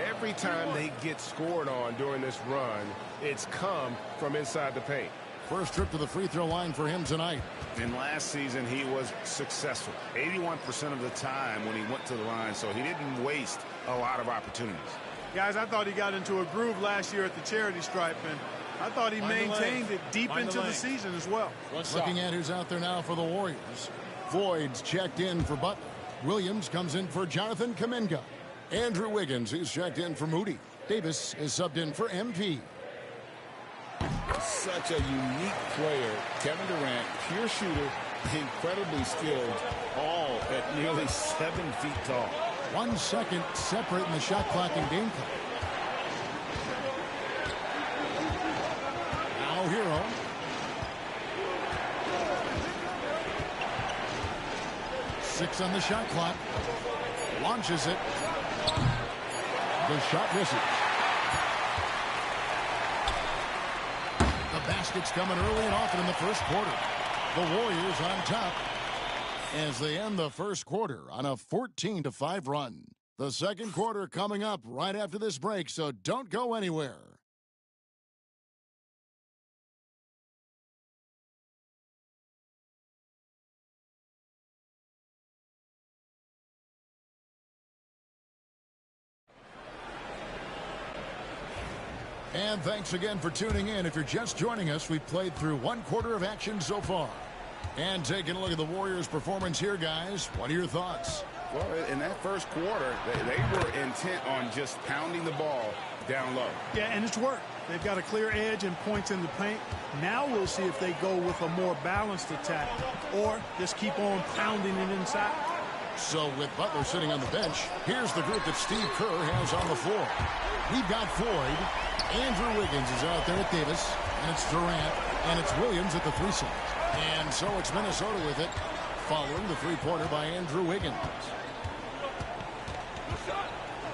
Every time they get scored on during this run, it's come from inside the paint. First trip to the free throw line for him tonight. And last season he was successful 81% of the time when he went to the line, so he didn't waste a lot of opportunities. Guys, I thought he got into a groove last year at the charity stripe, and I thought he maintained it deep into the season as well. Looking at who's out there now for the Warriors. Voigt's checked in for Butler. Williams comes in for Jonathan Kuminga. Andrew Wiggins, who's checked in for Moody. Davis is subbed in for MP. Such a unique player. Kevin Durant, pure shooter, incredibly skilled, all at nearly 7 feet tall. 1 second separating the shot clock and game clock. Now Hero. Six on the shot clock. Launches it. The shot misses. The basket's coming early and often in the first quarter. The Warriors on top as they end the first quarter on a 14-5 run. The second quarter coming up right after this break, so don't go anywhere. And thanks again for tuning in. If you're just joining us, we've played through 1 quarter of action so far. And taking a look at the Warriors' performance here, guys. What are your thoughts? Well, in that first quarter, they were intent on just pounding the ball down low. Yeah, and it's worked. They've got a clear edge and points in the paint. Now we'll see if they go with a more balanced attack or just keep on pounding it inside. So with Butler sitting on the bench, here's the group that Steve Kerr has on the floor. We've got Floyd. Andrew Wiggins is out there at Davis. And it's Durant. And it's Williams at the 3 side. And so it's Minnesota with it, following the three-pointer by Andrew Wiggins.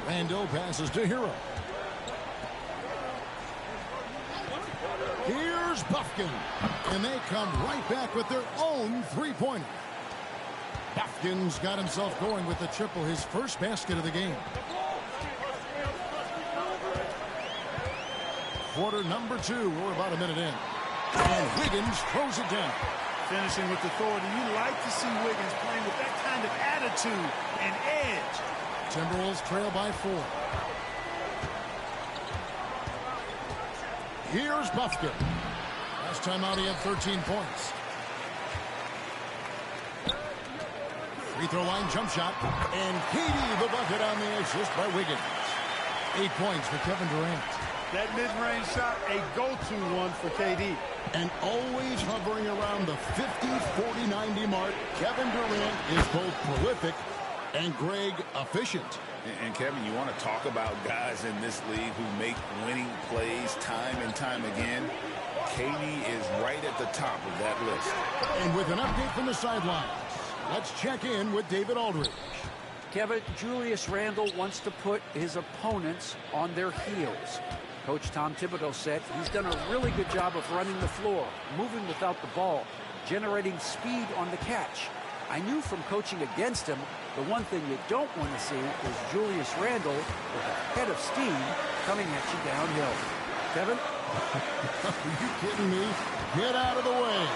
Randall passes to Hero. Here's Here's Buffkin. And they come right back with their own three-pointer. Buffkin's got himself going with the triple, his first basket of the game. Quarter number 2. We're about a minute in. And Wiggins throws it down. Finishing with authority. You like to see Wiggins playing with that kind of attitude and edge. Timberwolves trail by 4. Here's Buffkin. Last time out, he had 13 points. Free throw line jump shot. And KD the bucket on the assist by Wiggins. 8 points for Kevin Durant. That mid-range shot, a go-to one for KD. And always hovering around the 50, 40, 90 mark. Kevin Durant is both prolific and, Greg, efficient. And Kevin, you want to talk about guys in this league who make winning plays time and time again. KD is right at the top of that list. And with an update from the sidelines, let's check in with David Aldridge. Kevin, Julius Randle wants to put his opponents on their heels. Coach Tom Thibodeau said he's done a really good job of running the floor, moving without the ball, generating speed on the catch. I knew from coaching against him, the one thing you don't want to see is Julius Randle with a head of steam coming at you downhill. Kevin? Are you kidding me? Get out of the way.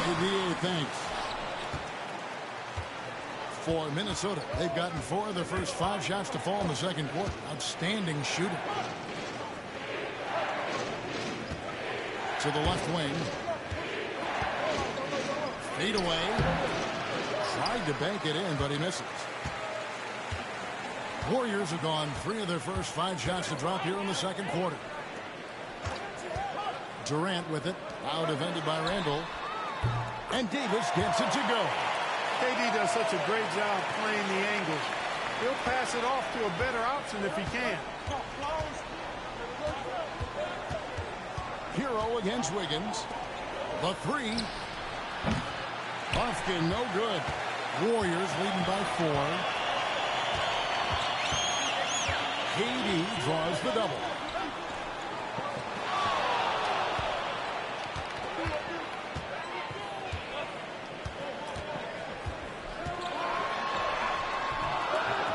ABA, thanks. For Minnesota, they've gotten 4 of their first 5 shots to fall in the second quarter. Outstanding shooting. To the left wing. Fade away. Tried to bank it in, but he misses. Warriors have gone 3 of their first 5 shots to drop here in the second quarter. Durant with it. Now defended by Randle. And Davis gets it to go. KD does such a great job playing the angles. He'll pass it off to a better option if he can. Hero against Wiggins. The 3. Buffkin, no good. Warriors leading by 4. KD draws the double.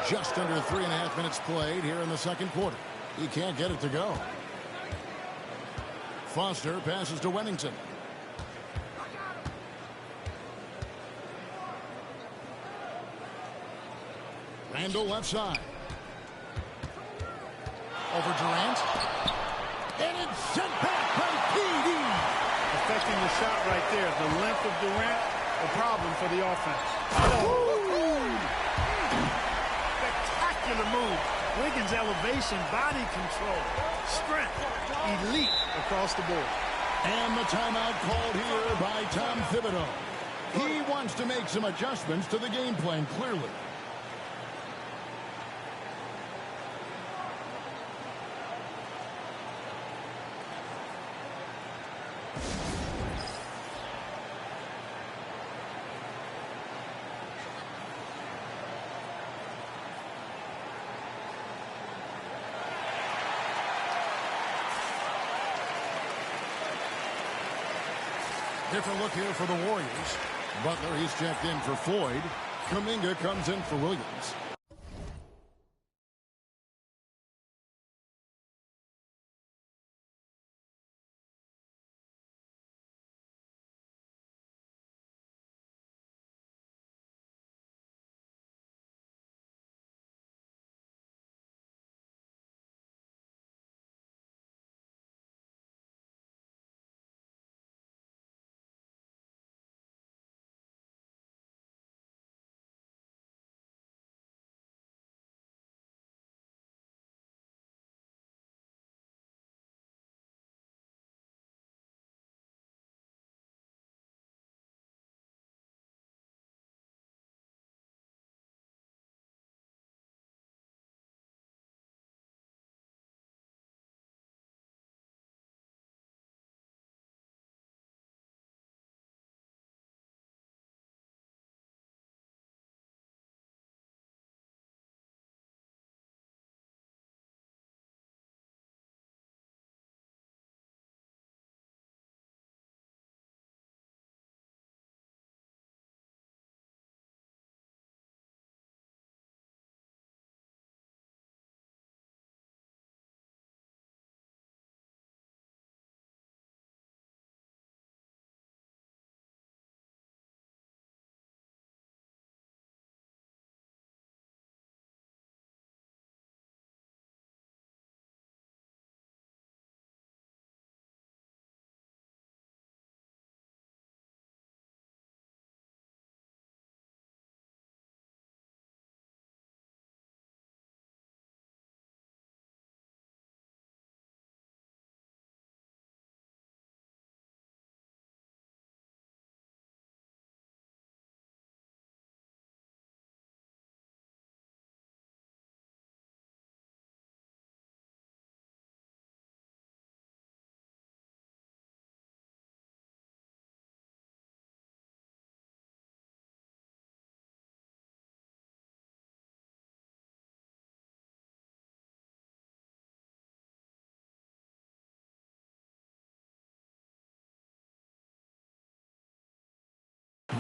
Just under 3.5 minutes played here in the second quarter. He can't get it to go. Foster passes to Wennington. Randle left side. Over Durant. And it's sent back by KD. Affecting the shot right there. The length of Durant, a problem for the offense. Spectacular move. Wiggins' elevation, body control, strength, elite across the board. And the timeout called here by Tom Thibodeau. He wants to make some adjustments to the game plan, clearly. Different look here for the Warriors. Butler, he's checked in for Floyd. Kuminga comes in for Williams.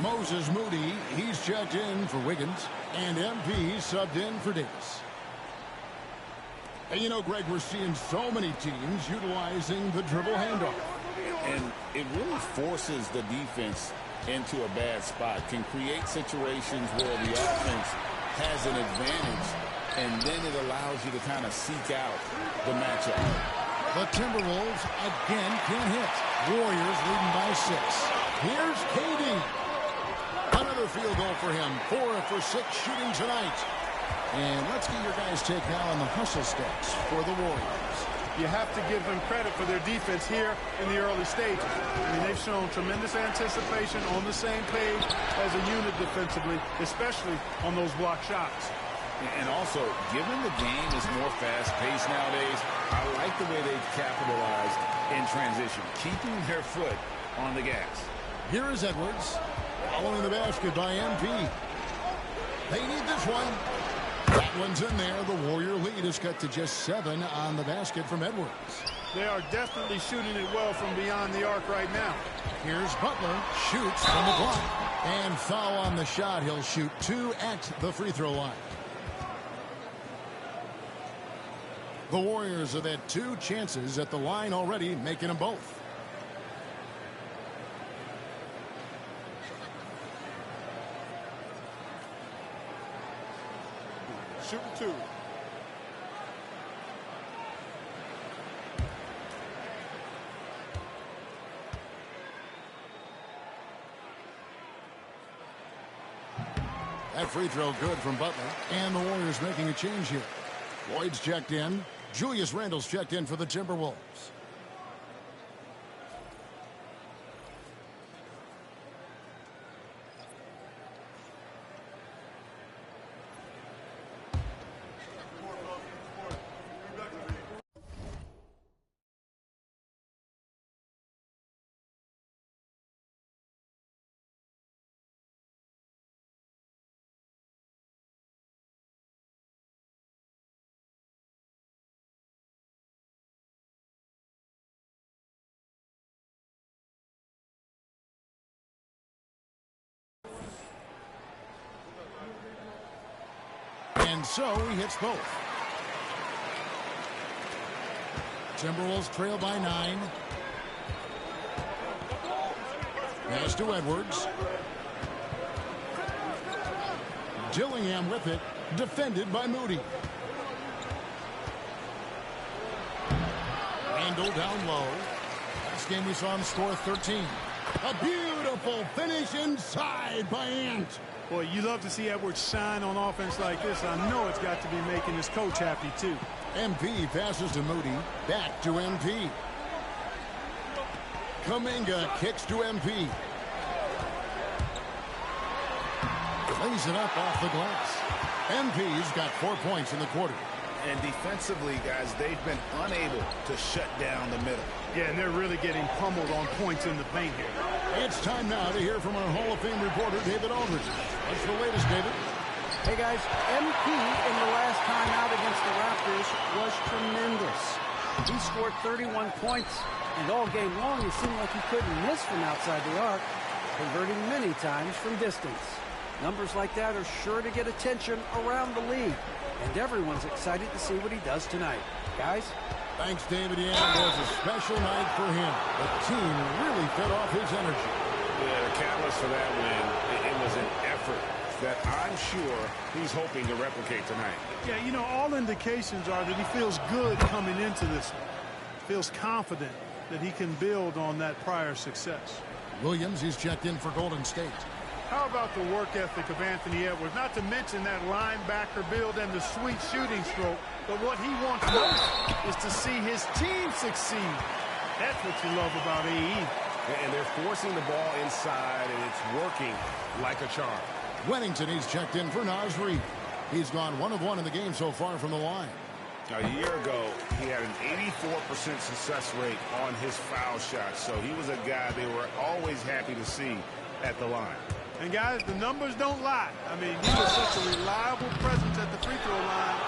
Moses Moody, he's checked in for Wiggins, and MP subbed in for Davis. And you know, Greg, we're seeing so many teams utilizing the dribble handoff. And it really forces the defense into a bad spot, can create situations where the offense has an advantage, and then it allows you to kind of seek out the matchup. The Timberwolves again can't hit. Warriors leading by 6. Here's KD. Another field goal for him. 4 for 6 shooting tonight. And let's get your guys' take now on the hustle stats for the Warriors. You have to give them credit for their defense here in the early stages. I mean, they've shown tremendous anticipation, on the same page as a unit defensively, especially on those block shots. And also, given the game is more fast-paced nowadays, I like the way they've capitalized in transition, keeping their foot on the gas. Here is Edwards, following the basket by MP. They need this one. That one's in there. The Warrior lead is cut to just 7 on the basket from Edwards. They are definitely shooting it well from beyond the arc right now. Here's Butler, shoots from the block. And foul on the shot. He'll shoot 2 at the free throw line. The Warriors have had 2 chances at the line already, making them both. Shooting 2. That free throw good from Butler. And the Warriors making a change here. Lloyd's checked in. Julius Randle's checked in for the Timberwolves. And so he hits both. Timberwolves trail by 9. Pass to Edwards. Dillingham with it. Defended by Moody. Randle down low. Last game we saw him score 13. A beautiful finish inside by Ant. Boy, you love to see Edwards shine on offense like this. I know it's got to be making his coach happy, too. MP passes to Moody. Back to MP. Kuminga kicks to MP. Lays it up off the glass. MP's got 4 points in the quarter. And defensively, guys, they've been unable to shut down the middle. Yeah, and they're really getting pummeled on points in the paint here. It's time now to hear from our Hall of Fame reporter, David Aldridge. What's the latest, David? Hey, guys, MP in the last time out against the Raptors was tremendous. He scored 31 points, and all game long it seemed like he couldn't miss from outside the arc, converting many times from distance. Numbers like that are sure to get attention around the league, and everyone's excited to see what he does tonight. Guys? Thanks, David. Yeah, it was a special night for him. The team really fed off his energy. Yeah, the catalyst for that win, it was an effort that I'm sure he's hoping to replicate tonight. Yeah, you know, all indications are that he feels good coming into this one. Feels confident that he can build on that prior success. Williams, he's checked in for Golden State. How about the work ethic of Anthony Edwards? Not to mention that linebacker build and the sweet shooting stroke. But what he wants most is to see his team succeed. That's what you love about AE. And they're forcing the ball inside, and it's working like a charm. Wennington, he's checked in for Naz Reid. He's gone 1 of 1 in the game so far from the line. A year ago, he had an 84% success rate on his foul shots. So he was a guy they were always happy to see at the line. And, guys, the numbers don't lie. I mean, he was such a reliable presence at the free throw line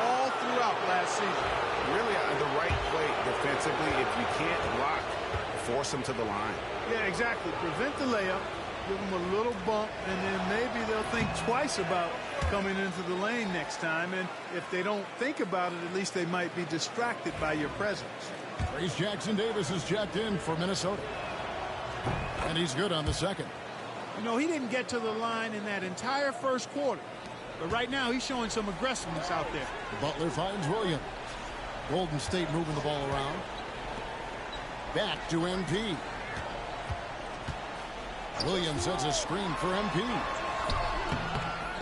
all throughout last season. Really, the right play defensively, if you can't block, force him to the line. Yeah, exactly. Prevent the layup give them a little bump, and then maybe they'll think twice about coming into the lane next time. And if they don't think about it, at least they might be distracted by your presence. Trace Jackson-Davis is checked in for Minnesota. And he's good on the second. You know, he didn't get to the line in that entire first quarter. But right now, he's showing some aggressiveness out there. Butler finds Williams. Golden State moving the ball around. Back to MP. Williams sets a screen for MP.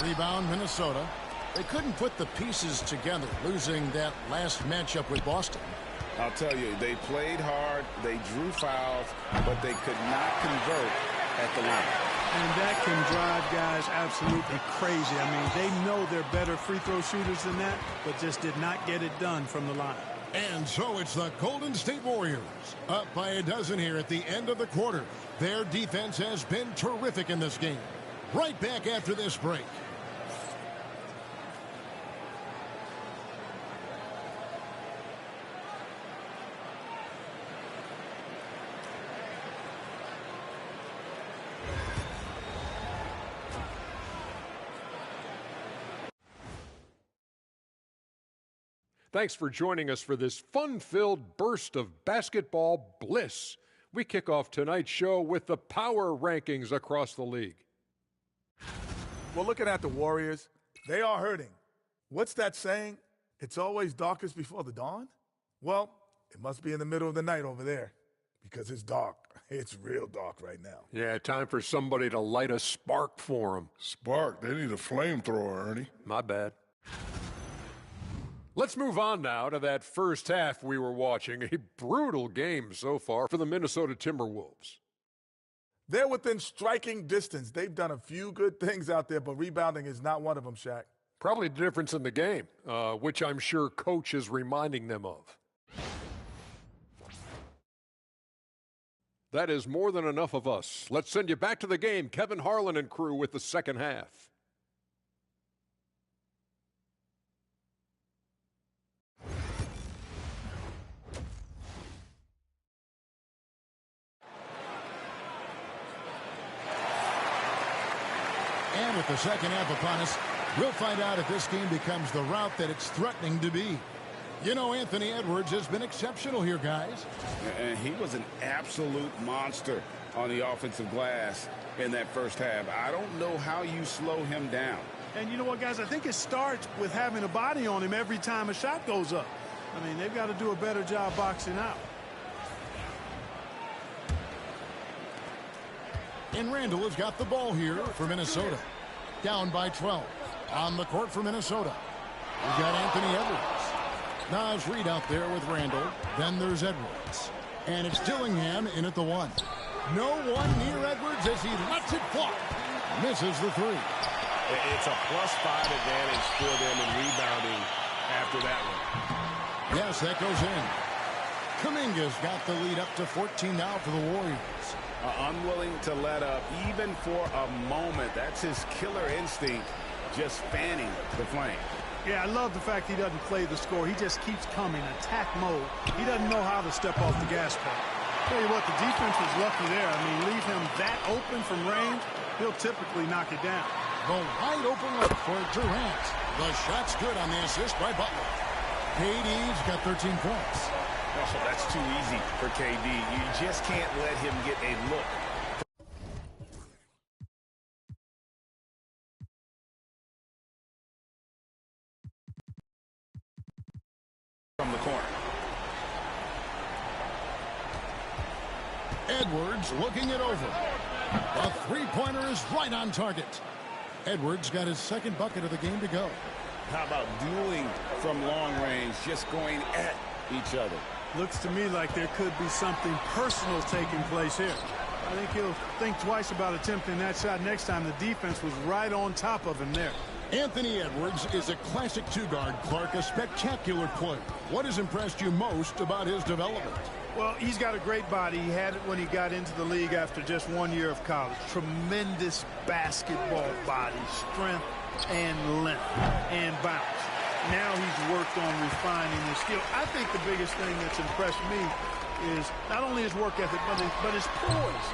Rebound, Minnesota. They couldn't put the pieces together, losing that last matchup with Boston. I'll tell you, they played hard, they drew fouls, but they could not convert at the line. And that can drive guys absolutely crazy. I mean, they know they're better free throw shooters than that, but just did not get it done from the line. And so it's the Golden State Warriors, up by a dozen here at the end of the quarter. Their defense has been terrific in this game. Right back after this break. Thanks for joining us for this fun-filled burst of basketball bliss. We kick off tonight's show with the power rankings across the league. Well, looking at the Warriors, they are hurting. What's that saying? It's always darkest before the dawn? Well, it must be in the middle of the night over there because it's dark. It's real dark right now. Yeah, time for somebody to light a spark for them. Spark? They need a flamethrower, Ernie. My bad. Let's move on now to that first half we were watching. A brutal game so far for the Minnesota Timberwolves. They're within striking distance. They've done a few good things out there, but rebounding is not one of them, Shaq. Probably the difference in the game, which I'm sure Coach is reminding them of. That is more than enough of us. Let's send you back to the game. Kevin Harlan and crew with the second half. And with the second half upon us, we'll find out if this game becomes the route that it's threatening to be. You know, Anthony Edwards has been exceptional here, guys. And he was an absolute monster on the offensive glass in that first half. I don't know how you slow him down. And you know what, guys? I think it starts with having a body on him every time a shot goes up. I mean, they've got to do a better job boxing out. And Randall has got the ball here for Minnesota. Down by 12. On the court for Minnesota. We've got Anthony Edwards. Naz Reid out there with Randall. Then there's Edwards. And it's Dillingham in at the one. No one near Edwards as he lets it fly. Misses the three. It's a +5 advantage for them in rebounding after that one. Yes, that goes in. Kuminga's got the lead up to 14 now for the Warriors. Unwilling to let up even for a moment. That's his killer instinct, just fanning the flame. Yeah, I love the fact he doesn't play the score. He just keeps coming, attack mode. He doesn't know how to step off the gas pedal. Tell you what, the defense was lucky there. I mean, leave him that open from range, he'll typically knock it down. The wide open look for Durant. The shot's good on the assist by Butler. KD's got 13 points. Oh, that's too easy for KD. You just can't let him get a look. From the corner. Edwards looking it over. The three-pointer is right on target. Edwards got his second bucket of the game to go. How about dueling from long range, just going at each other? Looks to me like there could be something personal taking place here. I think he'll think twice about attempting that shot next time. The defense was right on top of him there. Anthony Edwards is a classic two-guard, Clark, a spectacular player. What has impressed you most about his development? Well, he's got a great body. He had it when he got into the league after just 1 year of college. Tremendous basketball body, strength and length and bounce. Now he's worked on refining his skill. I think the biggest thing that's impressed me is not only his work ethic, but his poise.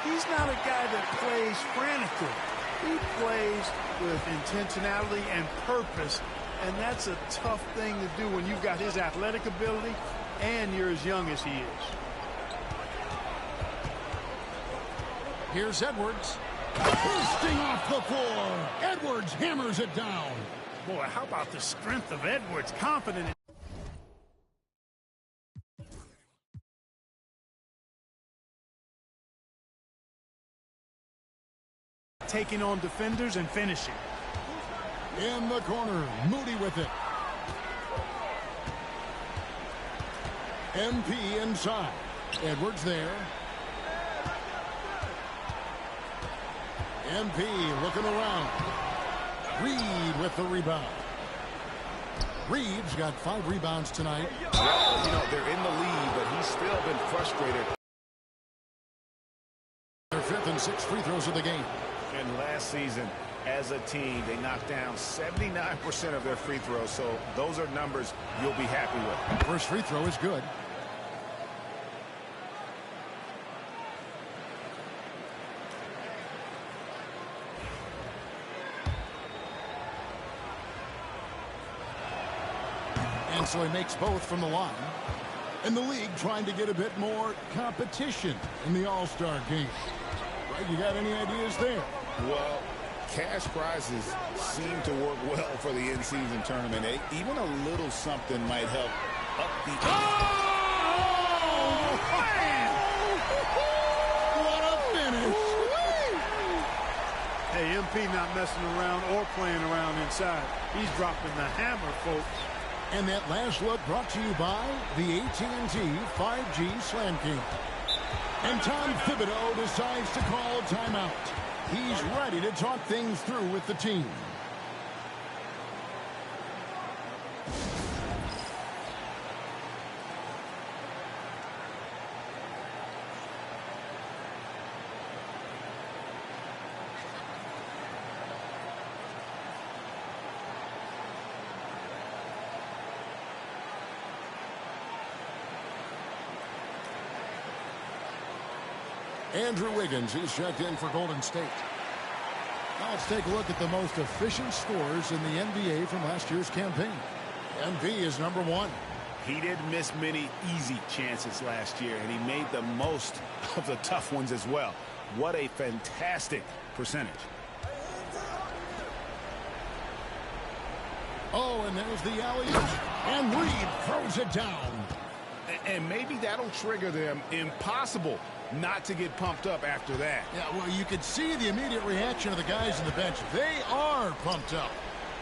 he's not a guy that plays frantically. He plays with intentionality and purpose, and that's a tough thing to do when you've got his athletic ability and you're as young as he is. Here's Edwards. Bursting off the floor. Edwards hammers it down. Boy, how about the strength of Edwards? Confident in taking on defenders and finishing. In the corner, Moody with it. MP inside. Edwards there. MP looking around. Reed with the rebound. Reed's got 5 rebounds tonight. Well, you know, they're in the lead, but he's still been frustrated. Their 5th and 6th free throws of the game. And last season, as a team, they knocked down 79% of their free throws, so those are numbers you'll be happy with. First free throw is good. And so he makes both from the line. And the league trying to get a bit more competition in the All-Star game. Right, you got any ideas there? Well, cash prizes seem to work well for the in-season tournament. Even a little something might help up the... Oh, man! What a finish! Hey, MP not messing around or playing around inside. He's dropping the hammer, folks. And that last look brought to you by the AT&T 5G Slam King. And Tom Thibodeau decides to call a timeout. He's ready to talk things through with the team. Andrew Wiggins, he's checked in for Golden State. Now let's take a look at the most efficient scorers in the NBA from last year's campaign. MP is number 1. He didn't miss many easy chances last year, and he made the most of the tough ones as well. What a fantastic percentage. Oh, and there's the alley-oop. And Reed throws it down. And maybe that'll trigger them. Impossible not to get pumped up after that. Yeah, well, you could see the immediate reaction of the guys on the bench. They are pumped up.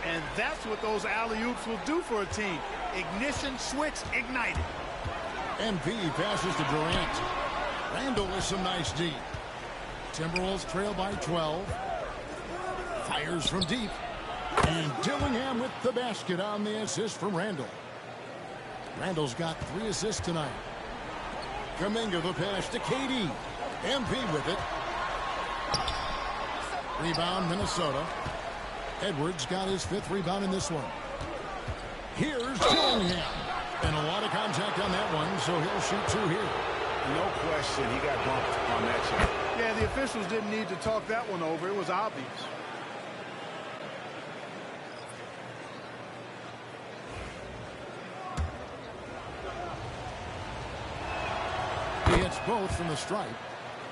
And that's what those alley-oops will do for a team. Ignition switch ignited. MP passes to Durant. Randall with some nice D. Timberwolves trail by 12. Fires from deep. And Dillingham with the basket on the assist from Randall. Randall's got 3 assists tonight. Kuminga the pass to KD. MP with it. Rebound Minnesota. Edwards got his 5th rebound in this one. Here's Dillingham. And a lot of contact on that one, so he'll shoot 2 here. No question, he got bumped on that shot. Yeah, the officials didn't need to talk that one over. It was obvious. He hits both from the stripe.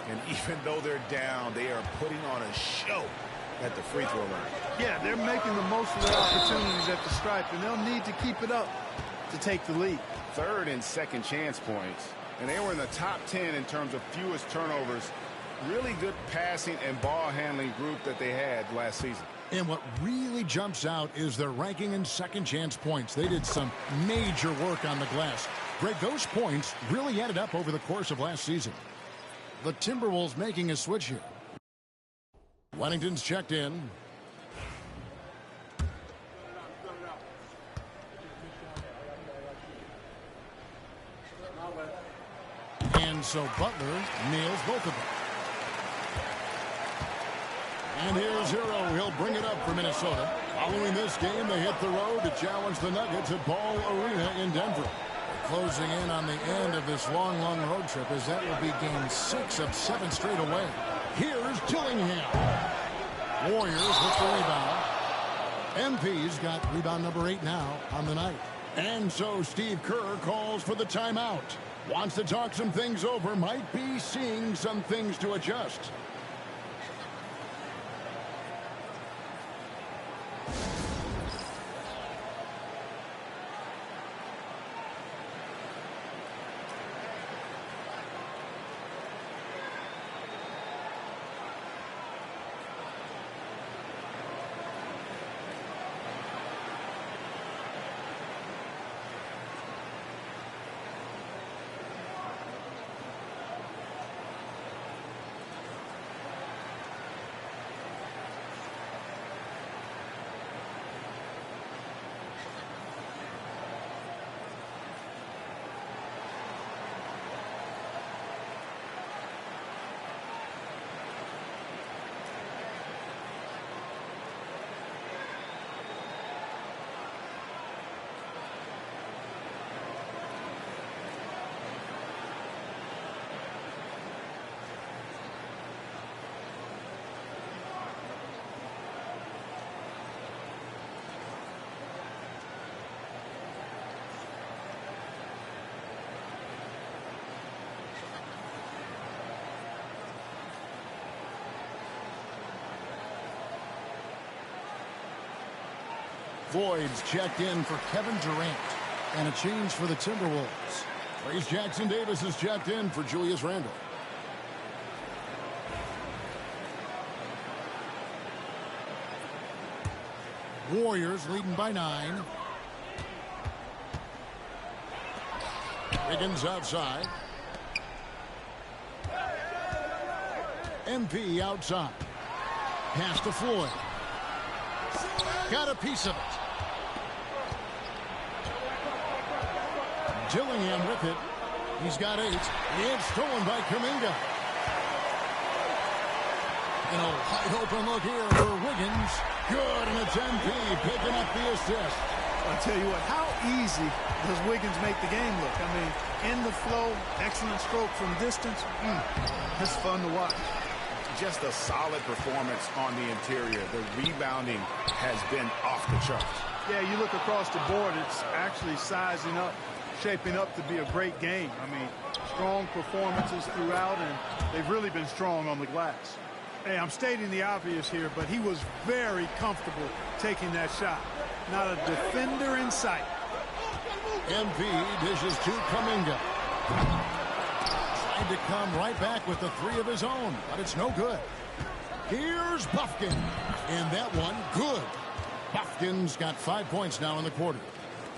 And even though they're down, they are putting on a show at the free throw line. Yeah, they're making the most of their opportunities at the stripe, and they'll need to keep it up to take the lead. 3rd and 2nd chance points. And they were in the top 10 in terms of fewest turnovers. Really good passing and ball handling group that they had last season. And what really jumps out is their ranking in second chance points. They did some major work on the glass. Greg, those points really added up over the course of last season. The Timberwolves making a switch here. Wennington's checked in. And so Butler nails both of them. And here's Hero. He'll bring it up for Minnesota. Following this game, they hit the road to challenge the Nuggets at Ball Arena in Denver. closing in on the end of this long, long road trip, as that will be game 6 of 7 straight away. Here's Dillingham. Warriors with the rebound. MP's got rebound number 8 now on the night. And so Steve Kerr calls for the timeout. Wants to talk some things over. Might be seeing some things to adjust. Voids checked in for Kevin Durant. And a change for the Timberwolves. Trace Jackson-Davis is checked in for Julius Randle. Warriors leading by 9. Wiggins outside. MP outside. Pass to Floyd. Got a piece of it. Dillingham with it. He's got 8. It's stolen by Kuminga. And a wide open look here for Wiggins. Good, and it's MP picking up the assist. I'll tell you what, how easy does Wiggins make the game look? I mean, in the flow, excellent stroke from distance. It's fun to watch. Just a solid performance on the interior. The rebounding has been off the charts. Yeah, you look across the board, it's actually sizing up, shaping up to be a great game. I mean, strong performances throughout, and they've really been strong on the glass. Hey, I'm stating the obvious here, but he was very comfortable taking that shot. Not a defender in sight. MP dishes to Kuminga. Tried to come right back with the 3 of his own, but it's no good. Here's Buffkin. And that one, good. Buffkin's got 5 points now in the quarter.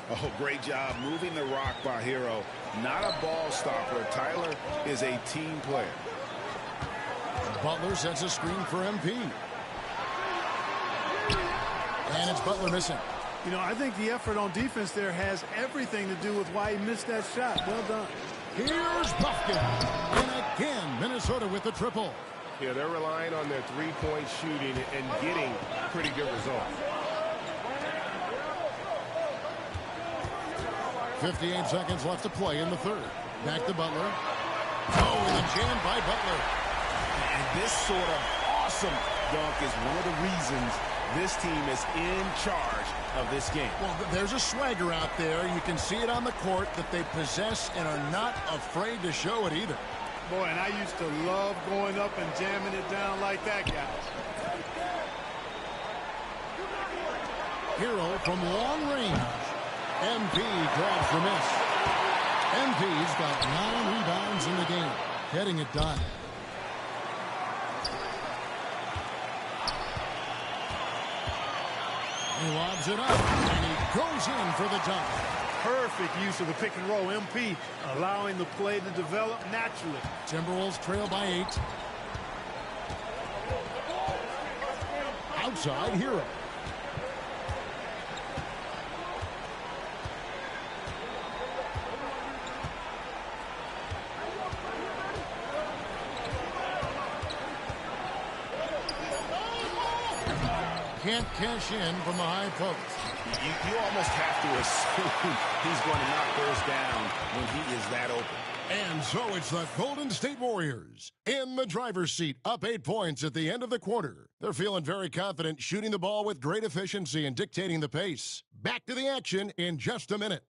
Oh, great job moving the rock by Hero. Not a ball stopper. Tyler is a team player. Butler sets a screen for MP. And it's Butler missing. You know, I think the effort on defense there has everything to do with why he missed that shot. Well done. Here's Buffkin. And again, Minnesota with the triple. Yeah, they're relying on their three-point shooting and getting pretty good results. 58 seconds left to play in the third. Back to Butler. Oh, and a jam by Butler. And this sort of awesome dunk is one of the reasons this team is in charge of this game. Well, there's a swagger out there. You can see it on the court that they possess and are not afraid to show it either. Boy, and I used to love going up and jamming it down like that, guys. Hero from long range. MP grabs the miss. MP's got 9 rebounds in the game, getting it done. He lobs it up, and he goes in for the dunk. Perfect use of the pick and roll. MP allowing the play to develop naturally. Timberwolves trail by 8. Outside, Hero. can't cash in from the high post. You almost have to assume he's going to knock those down when he is that open. And so it's the Golden State Warriors in the driver's seat, up 8 points at the end of the quarter. They're feeling very confident, shooting the ball with great efficiency and dictating the pace. Back to the action in just a minute.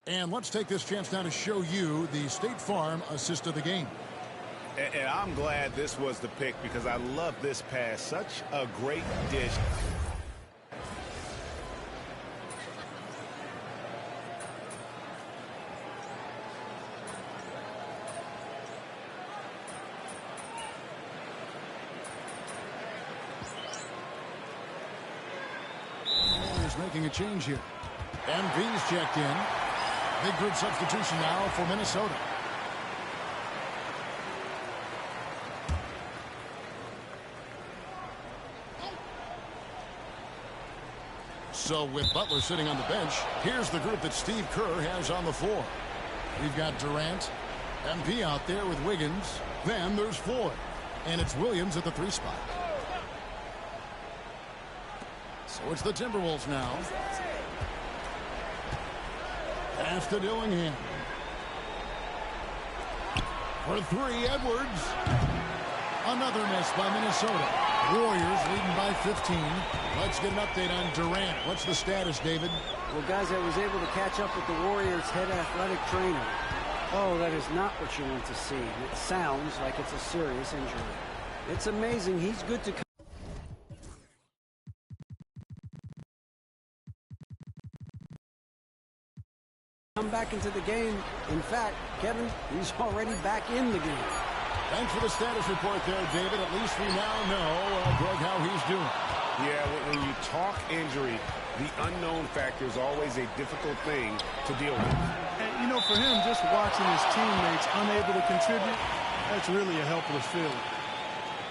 And let's take this chance now to show you the State Farm assist of the game. And I'm glad this was the pick because I love this pass. Such a great dish. Warriors making a change here. MV's checked in. Big group substitution now for Minnesota. So with Butler sitting on the bench, here's the group that Steve Kerr has on the floor. We've got Durant, MP out there with Wiggins. Then there's Floyd. And it's Williams at the 3 spot. So it's the Timberwolves now. Pass to Dillingham. For 3, Edwards. Another miss by Minnesota. Warriors leading by 15. Let's get an update on Durant. What's the status, David? Well, guys, I was able to catch up with the Warriors' head athletic trainer. Oh, that is not what you want to see. It sounds like it's a serious injury. It's amazing. He's good to come back into the game. In fact, Kevin, he's already back in the game. Thanks for the status report there, David. At least we now know, Greg, how he's doing. Yeah, when you talk injury, the unknown factor is always a difficult thing to deal with. And, you know, for him, just watching his teammates unable to contribute, that's really a helpless feeling.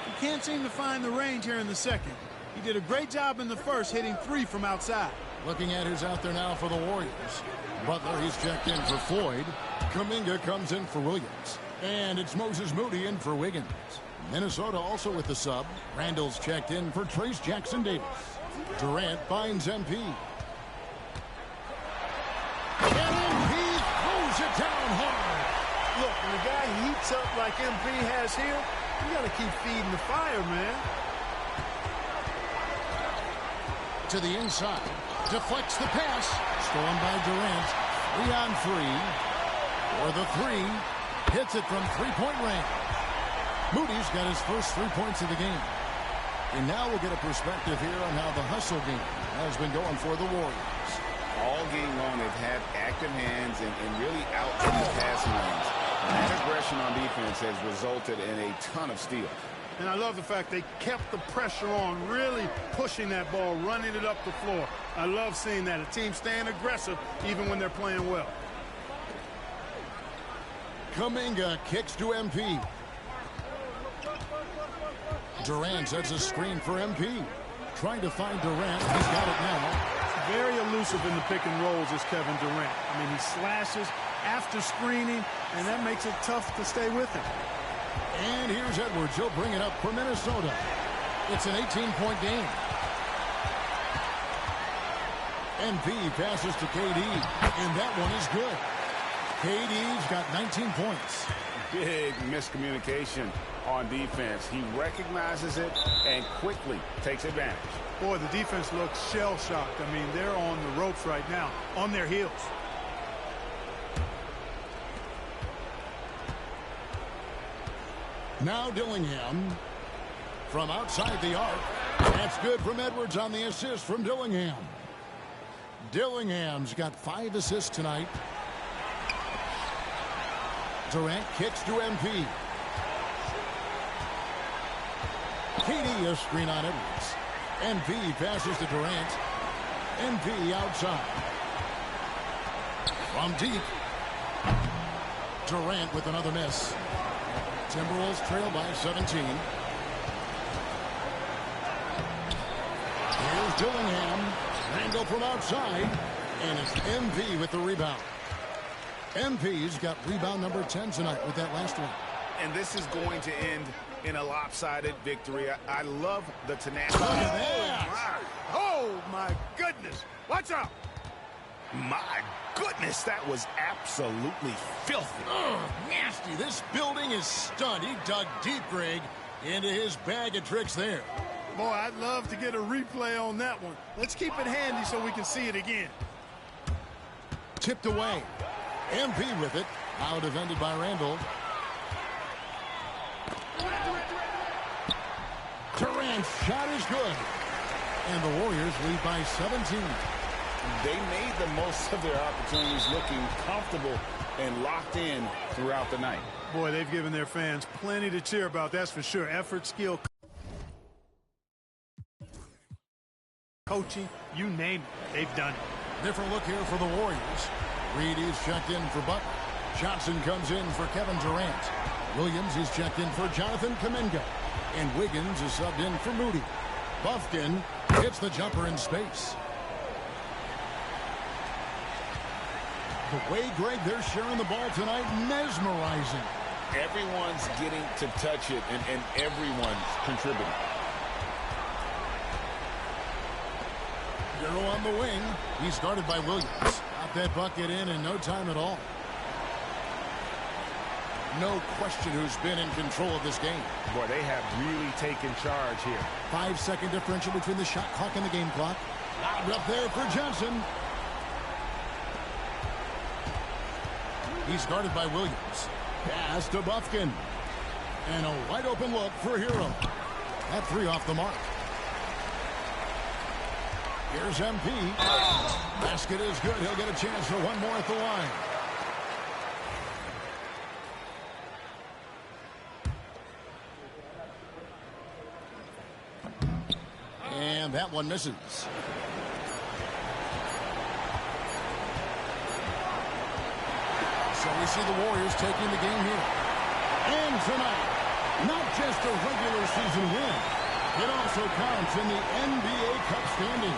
He can't seem to find the range here in the second. He did a great job in the first, hitting 3 from outside. Looking at who's out there now for the Warriors. Butler, he's checked in for Floyd. Kuminga comes in for Williams. And it's Moses Moody in for Wiggins. Minnesota also with the sub. Randall's checked in for Trace Jackson-Davis. Durant finds MP. And MP throws it down hard. Look, when the guy heats up like MP has here, you got to keep feeding the fire, man. To the inside. Deflects the pass. Stolen by Durant. 3 on 3. For the 3. Hits it from 3-point range. Moody's got his first 3 points of the game. And now we'll get a perspective here on how the hustle game has been going for the Warriors. All game long, they've had active hands and really out in the passing lanes. And that aggression on defense has resulted in a ton of steals. And I love the fact they kept the pressure on, really pushing that ball, running it up the floor. I love seeing that. A team staying aggressive even when they're playing well. Kuminga kicks to MP. Durant sets a screen for MP. Trying to find Durant. He's got it now. Very elusive in the pick and rolls is Kevin Durant. I mean, he slashes after screening, and that makes it tough to stay with him. And here's Edwards. He'll bring it up for Minnesota. It's an 18-point game. MP passes to KD, and that one is good. KD's got 19 points. Big miscommunication on defense. He recognizes it and quickly takes advantage. Boy, the defense looks shell-shocked. I mean, they're on the ropes right now, on their heels. Now Dillingham from outside the arc. That's good from Edwards on the assist from Dillingham. Dillingham's got 5 assists tonight. Durant kicks to MP. KD a screen on Edwards. MP passes to Durant. MP outside. From deep. Durant with another miss. Timberwolves trail by 17. Dillingham. Randall from outside. And it's MP with the rebound. MP's got rebound number 10 tonight with that last one. And this is going to end in a lopsided victory. I love the tenacity. Look at that. Oh, my goodness. Watch out. My goodness, that was absolutely filthy. Nasty. This building is stunned. He dug deep, Greg, into his bag of tricks there. Boy, I'd love to get a replay on that one. Let's keep it handy so we can see it again. Tipped away. MP with it. Now defended by Randall. Durant's shot is good. And the Warriors lead by 17. They made the most of their opportunities, looking comfortable and locked in throughout the night. Boy, they've given their fans plenty to cheer about, that's for sure. Effort, skill, coaching, you name it, they've done it. Different look here for the Warriors. Reed is checked in for Butler. Johnson comes in for Kevin Durant. Williams is checked in for Jonathan Kuminga. And Wiggins is subbed in for Moody. Buffkin hits the jumper in space. The way, Greg, they're sharing the ball tonight, mesmerizing. Everyone's getting to touch it, and everyone's contributing. Hero on the wing. He's guarded by Williams. Got that bucket in no time at all. No question who's been in control of this game. Boy, they have really taken charge here. 5-second differential between the shot clock and the game clock. Out up there for Johnson. He's guarded by Williams. Pass to Buffkin. And a wide open look for Hero. That three off the mark. Here's MP. Basket is good. He'll get a chance for one more at the line. And that one misses. So we see the Warriors taking the game here. And tonight, not just a regular season win, it also counts in the NBA Cup standing.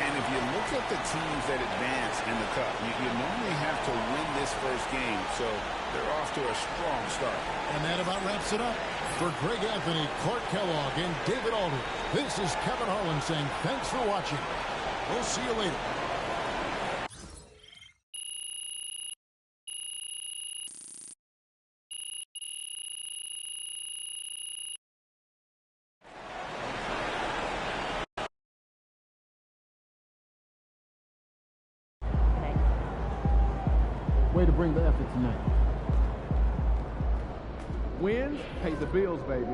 And if you look at the teams that advance in the Cup, you normally have to win this first game, so they're off to a strong start. And that about wraps it up. For Greg Anthony, Clark Kellogg, and David Aldridge, this is Kevin Harlan saying thanks for watching. We'll see you later. Way to bring the effort tonight. Wins pay the bills, baby.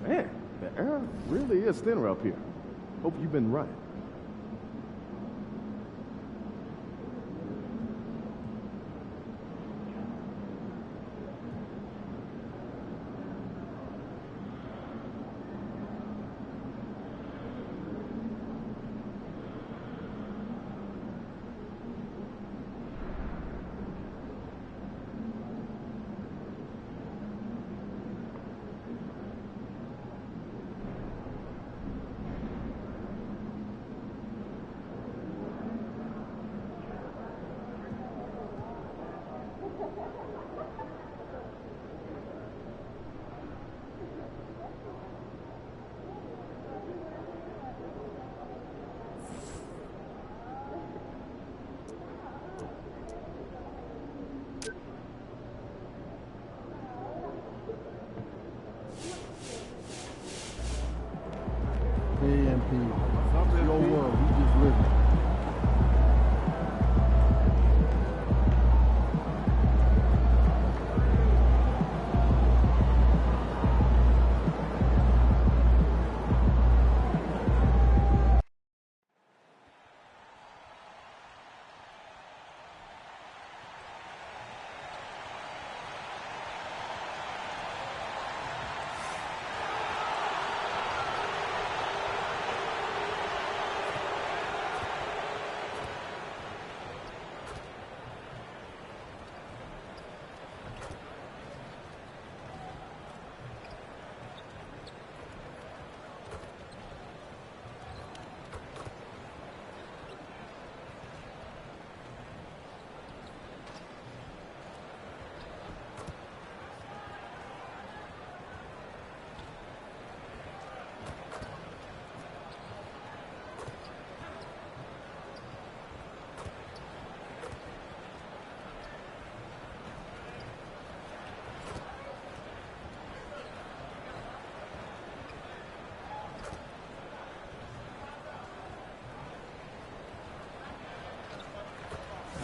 Man, the air really is thinner up here. Hope you've been right.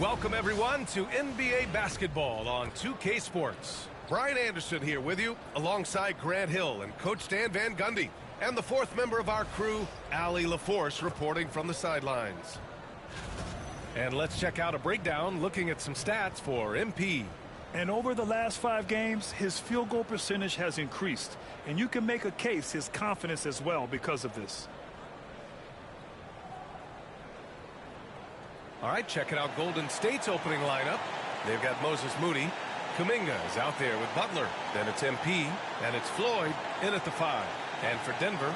Welcome, everyone, to NBA basketball on 2K Sports. Brian Anderson here with you, alongside Grant Hill and Coach Dan Van Gundy, and the fourth member of our crew, Allie LaForce, reporting from the sidelines. And let's check out a breakdown looking at some stats for MP. And over the last 5 games, his field goal percentage has increased. And you can make a case his confidence as well because of this. All right, checking out Golden State's opening lineup. They've got Moses Moody. Kuminga is out there with Butler. Then it's MP, and it's Floyd in at the 5. And for Denver,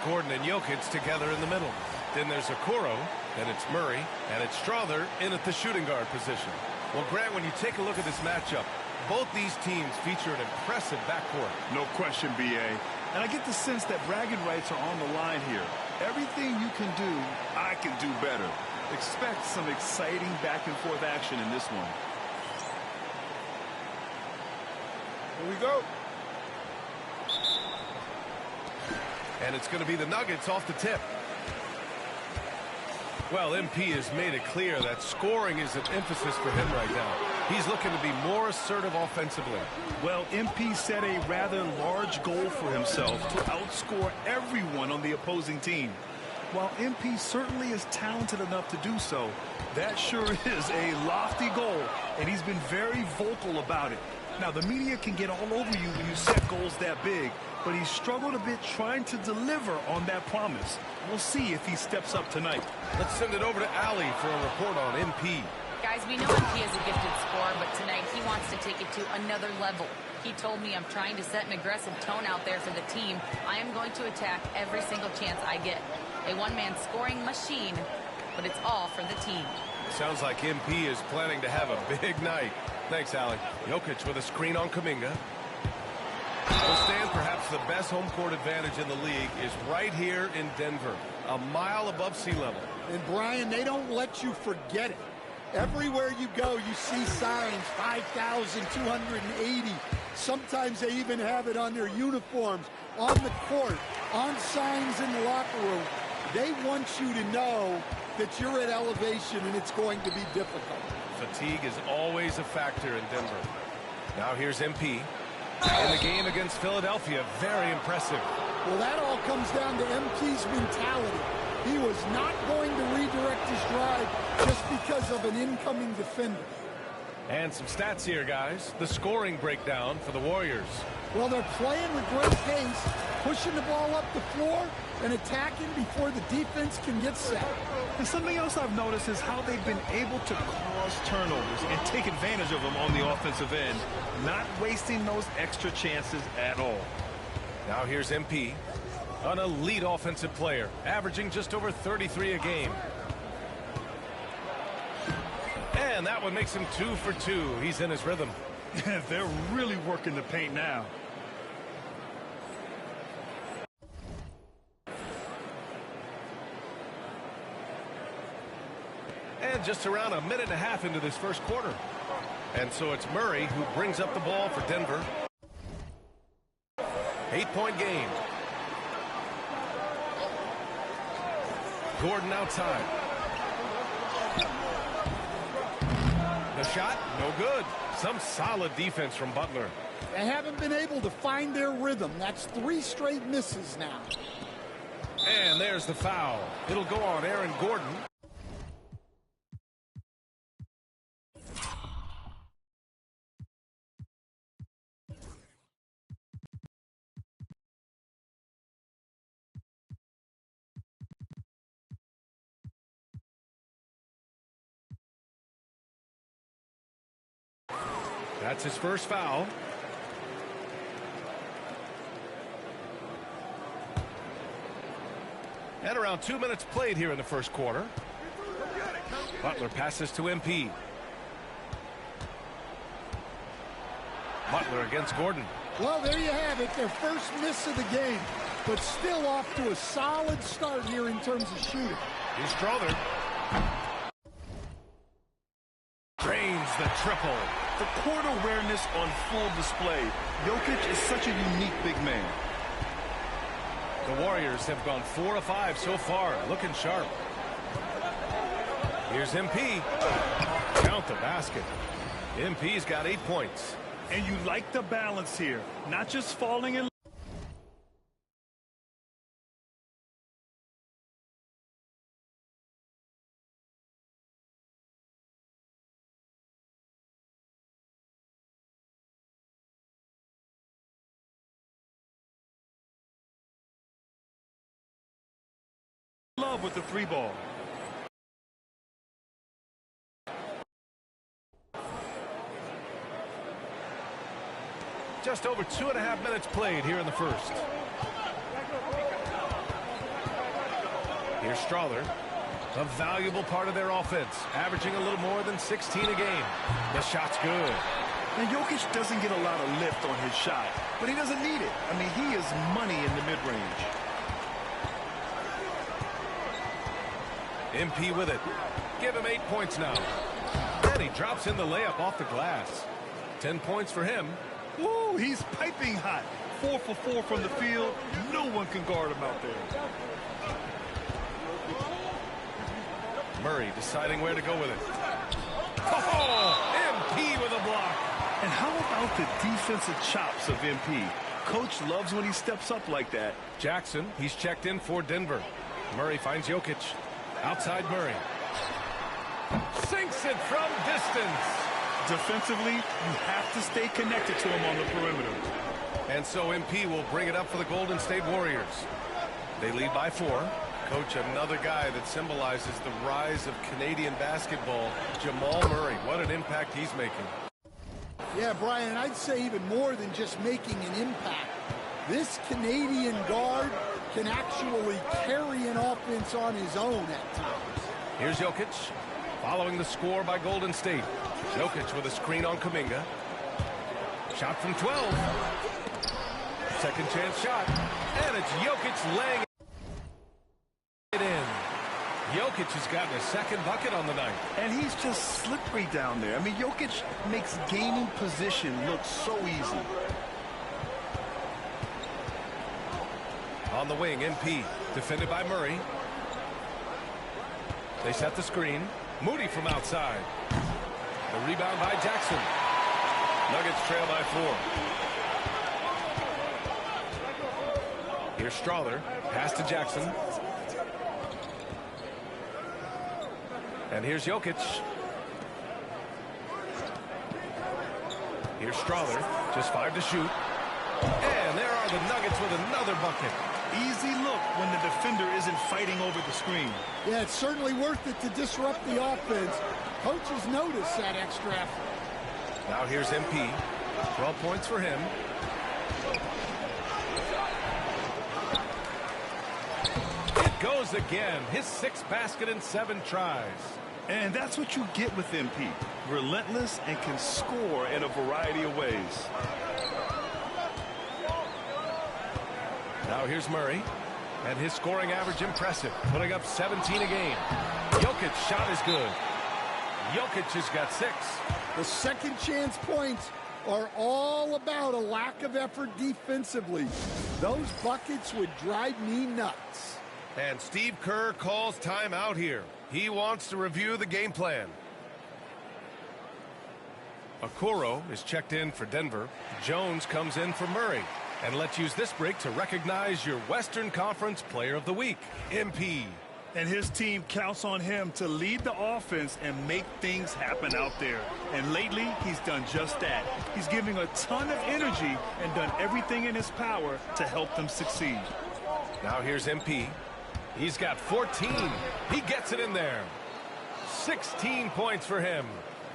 Gordon and Jokic together in the middle. Then there's Okoro, then it's Murray, and it's Strother in at the shooting guard position. Well, Grant, when you take a look at this matchup, both these teams feature an impressive backcourt. No question, B.A. And I get the sense that bragging rights are on the line here. Everything you can do, I can do better. Expect some exciting back-and-forth action in this one. Here we go. And it's going to be the Nuggets off the tip. Well, MP has made it clear that scoring is an emphasis for him right now. He's looking to be more assertive offensively. Well, MP set a rather large goal for himself to outscore everyone on the opposing team. While MP certainly is talented enough to do so, that sure is a lofty goal, and he's been very vocal about it. Now, the media can get all over you when you set goals that big, but he's struggled a bit trying to deliver on that promise. We'll see if he steps up tonight. Let's send it over to Allie for a report on MP. Guys, we know MP is a gifted scorer, but tonight he wants to take it to another level. He told me, I'm trying to set an aggressive tone out there for the team. I am going to attack every single chance I get. A one-man scoring machine, but it's all for the team. Sounds like MP is planning to have a big night. Thanks, Allie. Jokic with a screen on Kuminga. Well, Stan, perhaps the best home court advantage in the league is right here in Denver, a mile above sea level. And, Brian, they don't let you forget it. Everywhere you go, you see signs, 5,280. Sometimes they even have it on their uniforms, on the court, on signs in the locker room. They want you to know that you're at elevation and it's going to be difficult. Fatigue is always a factor in Denver. Now here's MP. In the game against Philadelphia, very impressive. Well, that all comes down to MP's mentality. He was not going to redirect his drive just because of an incoming defender. And some stats here, guys. The scoring breakdown for the Warriors. Well, they're playing with great pace, pushing the ball up the floor and attacking before the defense can get set. And something else I've noticed is how they've been able to cause turnovers and take advantage of them on the offensive end, not wasting those extra chances at all. Now here's MP, an elite offensive player, averaging just over 33 a game. And that one makes him 2 for 2. He's in his rhythm. They're really working the paint now. And just around a minute and a half into this first quarter. And so it's Murray who brings up the ball for Denver. 8-point game. Gordon outside. The shot, no good. Some solid defense from Butler. They haven't been able to find their rhythm. That's 3 straight misses now. And there's the foul. It'll go on Aaron Gordon. That's his first foul. And around 2 minutes played here in the first quarter. Butler passes to MP. Butler against Gordon. Well, there you have it, their first miss of the game, but still off to a solid start here in terms of shooting. Here's Strother. Drains the triple. The court awareness on full display. Jokic is such a unique big man. The Warriors have gone 4 of 5 so far, looking sharp. Here's MP. Count the basket. MP's got 8 points. And you like the balance here. Not just falling in love with the 3 ball. Just over 2.5 minutes played here in the first. Here's Strother, a valuable part of their offense, averaging a little more than 16 a game. The shot's good. And Jokic doesn't get a lot of lift on his shot, but he doesn't need it. I mean, he is money in the mid-range. MP with it. Give him 8 points now. And he drops in the layup off the glass. 10 points for him. Ooh, he's piping hot. 4 for 4 from the field. No one can guard him out there. Murray deciding where to go with it. Oh, MP with a block. And how about the defensive chops of MP? Coach loves when he steps up like that. Jackson, he's checked in for Denver. Murray finds Jokic. Outside Murray. Sinks it from distance. Defensively, you have to stay connected to him on the perimeter. And so MP will bring it up for the Golden State Warriors. They lead by 4. Coach, another guy that symbolizes the rise of Canadian basketball, Jamal Murray. What an impact he's making. Yeah, Brian, I'd say even more than just making an impact. This Canadian guard can actually carry an offense on his own at times. Here's Jokic, following the score by Golden State. Jokic with a screen on Kuminga. Shot from 12. Second chance shot. And it's Jokic laying it in. Jokic has gotten a second bucket on the night. And he's just slippery down there. I mean, Jokic makes gaining position look so easy. On the wing, MP, defended by Murray. They set the screen. Moody from outside. The rebound by Jackson. Nuggets trail by 4. Here's Strother. Pass to Jackson. And here's Jokic. Here's Strother. Just 5 to shoot. And there are the Nuggets with another bucket. Easy look when the defender isn't fighting over the screen. Yeah, it's certainly worth it to disrupt the offense. Coaches notice that extra effort. Now here's MP. 12 points for him. It goes again. His 6th basket in 7 tries. And that's what you get with MP. Relentless and can score in a variety of ways. Now here's Murray. And his scoring average impressive. Putting up 17 a game. Jokic's shot is good. Jokic has got 6. The second chance points are all about a lack of effort defensively. Those buckets would drive me nuts. And Steve Kerr calls timeout here. He wants to review the game plan. Okoro is checked in for Denver. Jones comes in for Murray. And let's use this break to recognize your Western Conference Player of the Week, MP. And his team counts on him to lead the offense and make things happen out there. And lately, he's done just that. He's giving a ton of energy and done everything in his power to help them succeed. Now here's MP. He's got 14. He gets it in there. 16 points for him.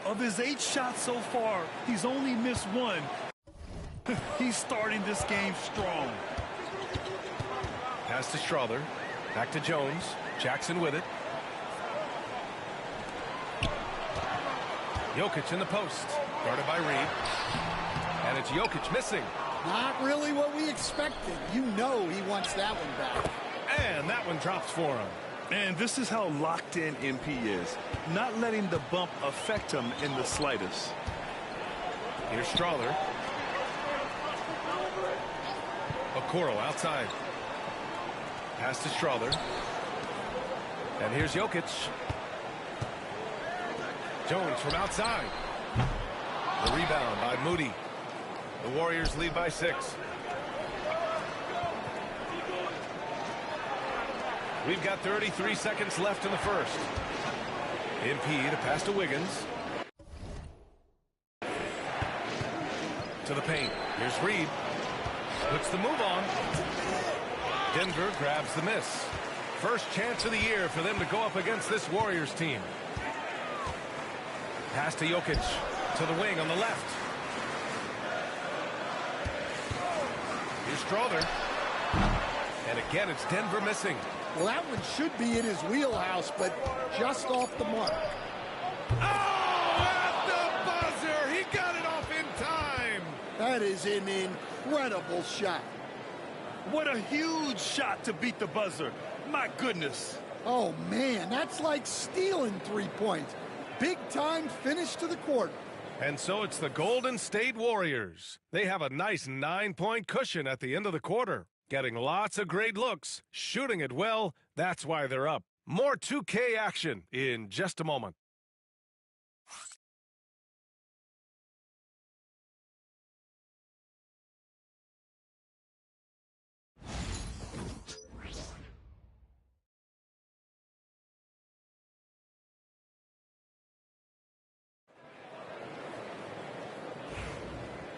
Of his 8 shots so far, he's only missed 1. He's starting this game strong. Pass to Strother. Back to Jones. Jackson with it. Jokic in the post. Guarded by Reed. And it's Jokic missing. Not really what we expected. You know he wants that one back. And that one drops for him. And this is how locked in MP is. Not letting the bump affect him in the slightest. Here's Strother. Okoro outside. Pass to Strother. And here's Jokic. Jones from outside. The rebound by Moody. The Warriors lead by 6. We've got 33 seconds left in the first. MP to pass to Wiggins. To the paint. Here's Reed. Puts the move on. Denver grabs the miss. First chance of the year for them to go up against this Warriors team. Pass to Jokic. To the wing on the left. Here's Strother. And again, it's Denver missing. Well, that one should be in his wheelhouse, but just off the mark. Oh, at the buzzer! He got it off in time! That is an incredible shot. What a huge shot to beat the buzzer. My goodness. Oh, man, that's like stealing 3 points. Big-time finish to the quarter. And so it's the Golden State Warriors. They have a nice 9-point cushion at the end of the quarter. Getting lots of great looks, shooting it well, that's why they're up. More 2K action in just a moment.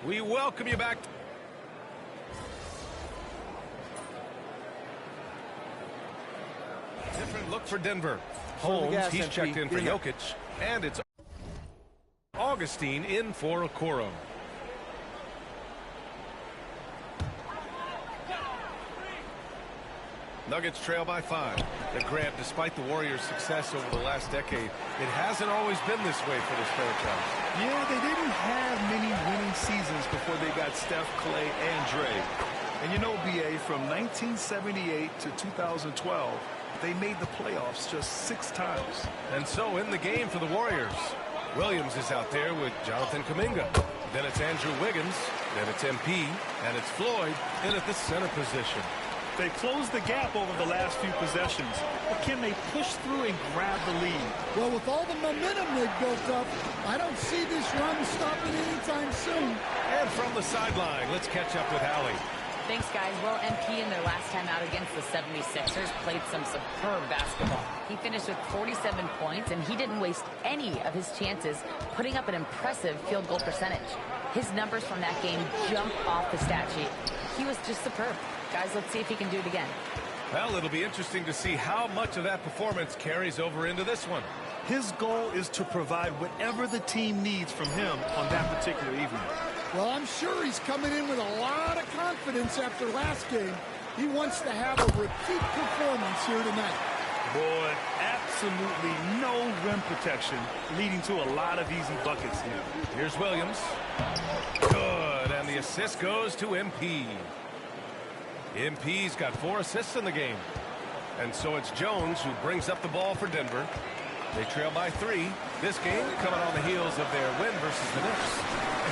We welcome you back. Different look for Denver. Holmes, he's checked in for Jokic. And it's Augustine in for Okoro. Nuggets trail by 5. The Grant, despite the Warriors' success over the last decade, it hasn't always been this way for this franchise. Yeah, they didn't have many winning seasons before they got Steph, Clay, and Dre. And you know, BA, from 1978 to 2012, they made the playoffs just 6 times. And so in the game for the Warriors, Williams is out there with Jonathan Kuminga. Then it's Andrew Wiggins. Then it's MP. And it's Floyd in at the center position. They closed the gap over the last few possessions. But can they push through and grab the lead? Well, with all the momentum they've built up, I don't see this run stopping anytime soon. And from the sideline, let's catch up with Allie. Thanks, guys. Well, MP in their last time out against the 76ers played some superb basketball. He finished with 47 points, and he didn't waste any of his chances, putting up an impressive field goal percentage. His numbers from that game jump off the stat sheet. He was just superb. Guys, let's see if he can do it again. Well, it'll be interesting to see how much of that performance carries over into this one. His goal is to provide whatever the team needs from him on that particular evening. Well, I'm sure he's coming in with a lot of confidence after last game. He wants to have a repeat performance here tonight. Boy, absolutely no rim protection, leading to a lot of easy buckets here. Here's Williams. Good, and the assist goes to MP. MP's got 4 assists in the game. And so it's Jones who brings up the ball for Denver. They trail by 3. This game coming on the heels of their win versus the Knicks.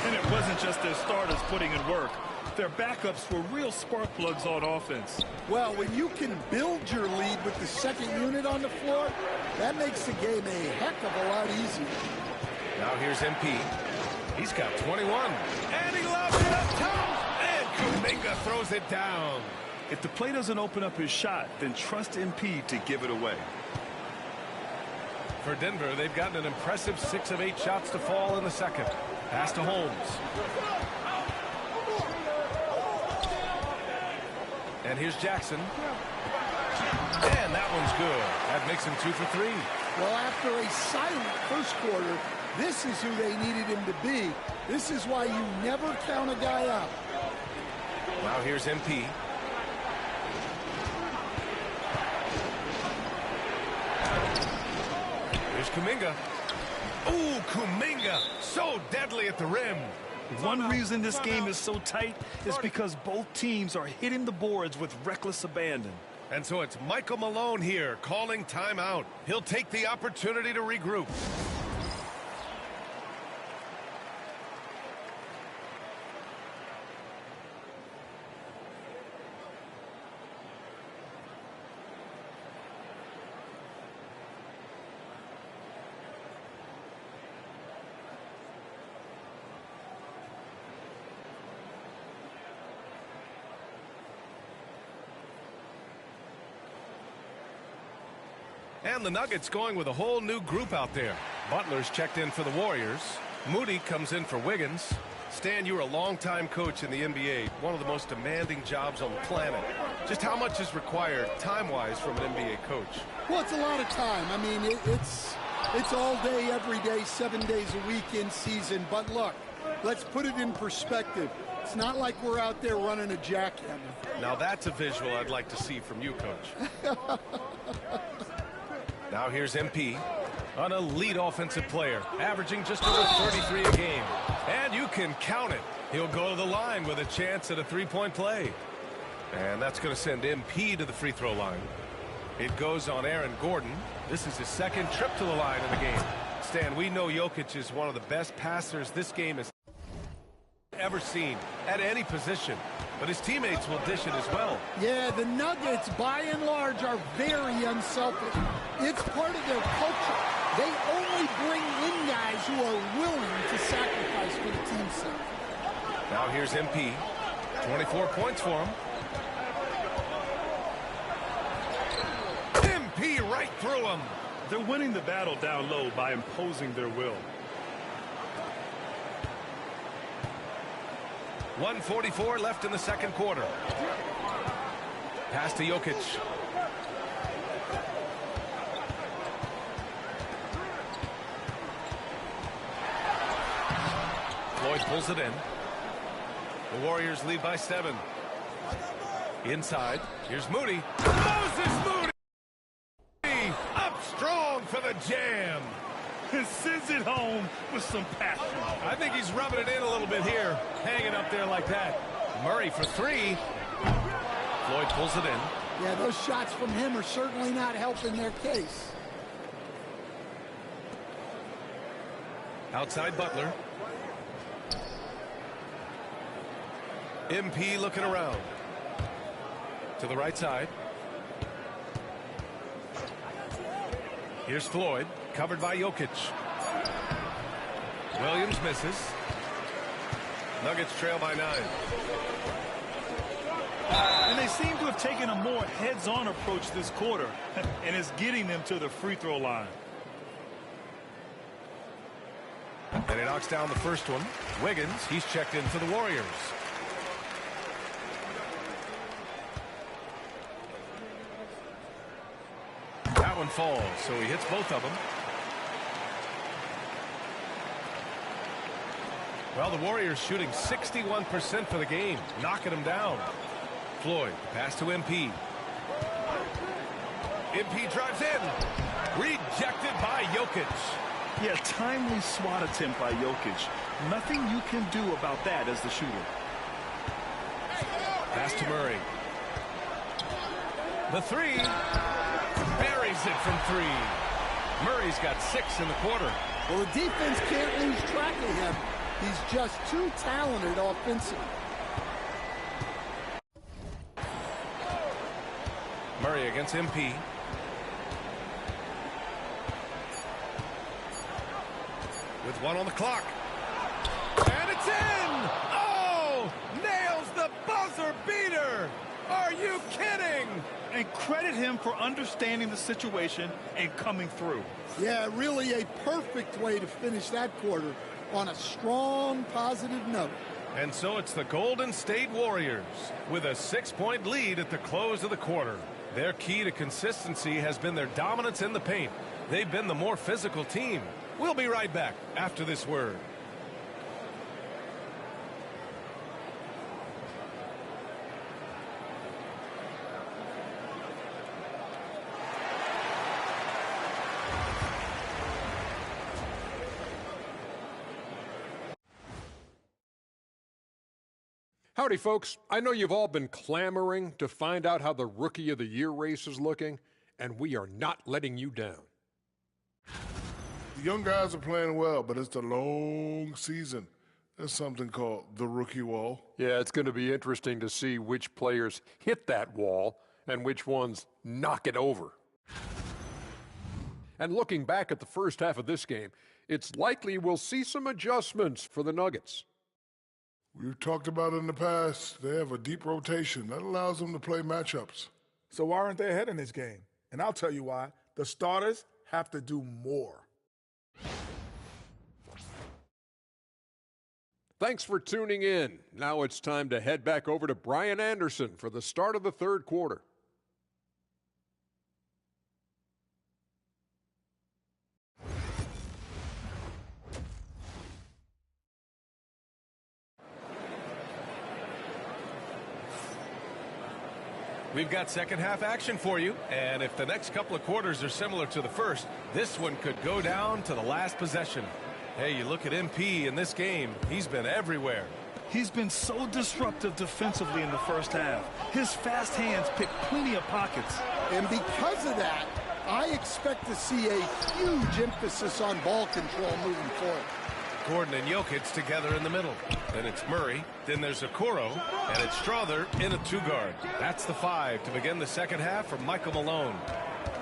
And it wasn't just their starters putting in work. Their backups were real spark plugs on offense. Well, when you can build your lead with the second unit on the floor, that makes the game a heck of a lot easier. Now here's MP. He's got 21. And he lobs it up top. And Kuminga throws it down. If the play doesn't open up his shot, then trust MP to give it away. For Denver, they've gotten an impressive 6 of 8 shots to fall in the second. Pass to Holmes. And here's Jackson. And that one's good. That makes him 2 for 3. Well, after a silent first quarter, this is who they needed him to be. This is why you never count a guy out. Now here's MP. Here's Kuminga. Ooh, Kuminga, so deadly at the rim. One reason this game is so tight is because both teams are hitting the boards with reckless abandon. And so it's Michael Malone here calling timeout. He'll take the opportunity to regroup. And the Nuggets going with a whole new group out there. Butler's checked in for the Warriors. Moody comes in for Wiggins. Stan, you're a longtime coach in the NBA, one of the most demanding jobs on the planet. Just how much is required time-wise from an NBA coach? Well, it's a lot of time. I mean, it's all day, every day, 7 days a week in season. But look, let's put it in perspective. It's not like we're out there running a jackhammer. Now that's a visual I'd like to see from you, Coach. Now here's MP, an elite offensive player, averaging just over 33 a game. And you can count it. He'll go to the line with a chance at a three-point play. And that's going to send MP to the free throw line. It goes on Aaron Gordon. This is his second trip to the line in the game. Stan, we know Jokic is one of the best passers this game has ever seen at any position. But his teammates will dish it as well. Yeah, the Nuggets, by and large, are very unselfish. It's part of their culture. They only bring in guys who are willing to sacrifice for the team's sake. Now here's MP. 24 points for him. MP right through him. They're winning the battle down low by imposing their will. 1:44 left in the second quarter. Pass to Jokic. Floyd pulls it in. The Warriors lead by 7. Inside. Here's Moody. Moses Moody! Up strong for the jam. Sends it home with some passion. I think he's rubbing it in a little bit here, hanging up there like that. Murray for 3. Floyd pulls it in. Yeah, those shots from him are certainly not helping their case. Outside Butler. MP looking around. To the right side. Here's Floyd, covered by Jokic. Williams misses. Nuggets trail by 9. And they seem to have taken a more heads-on approach this quarter, and it's getting them to the free throw line. And he knocks down the first one. Wiggins, he's checked in for the Warriors. That one falls, so he hits both of them. Well, the Warriors shooting 61% for the game, knocking them down. Floyd, pass to MP. MP drives in. Rejected by Jokic. Yeah, timely swat attempt by Jokic. Nothing you can do about that as the shooter. Pass to Murray. The 3. Buries it from 3. Murray's got 6 in the quarter. Well, the defense can't lose track of him. He's just too talented offensively. Murray against MP. With 1 on the clock. And it's in! Oh! Nails the buzzer beater! Are you kidding? And credit him for understanding the situation and coming through. Yeah, really a perfect way to finish that quarter on a strong, positive note. And so it's the Golden State Warriors with a 6-point lead at the close of the quarter. Their key to consistency has been their dominance in the paint. They've been the more physical team. We'll be right back after this word. Howdy, folks. I know you've all been clamoring to find out how the Rookie of the Year race is looking, and we are not letting you down. The young guys are playing well, but it's a long season. There's something called the rookie wall. Yeah, it's going to be interesting to see which players hit that wall and which ones knock it over. And looking back at the first half of this game, it's likely we'll see some adjustments for the Nuggets. We've talked about it in the past. They have a deep rotation. That allows them to play matchups. So why aren't they ahead in this game? And I'll tell you why. The starters have to do more. Thanks for tuning in. Now it's time to head back over to Brian Anderson for the start of the third quarter. We've got second half action for you, and if the next couple of quarters are similar to the first, this one could go down to the last possession. Hey, you look at MP in this game, he's been everywhere. He's been so disruptive defensively in the first half. His fast hands pick plenty of pockets. And because of that, I expect to see a huge emphasis on ball control moving forward. Gordon and Jokic together in the middle. Then it's Murray. Then there's Okoro. And it's Strother in a two-guard. That's the 5 to begin the second half from Michael Malone.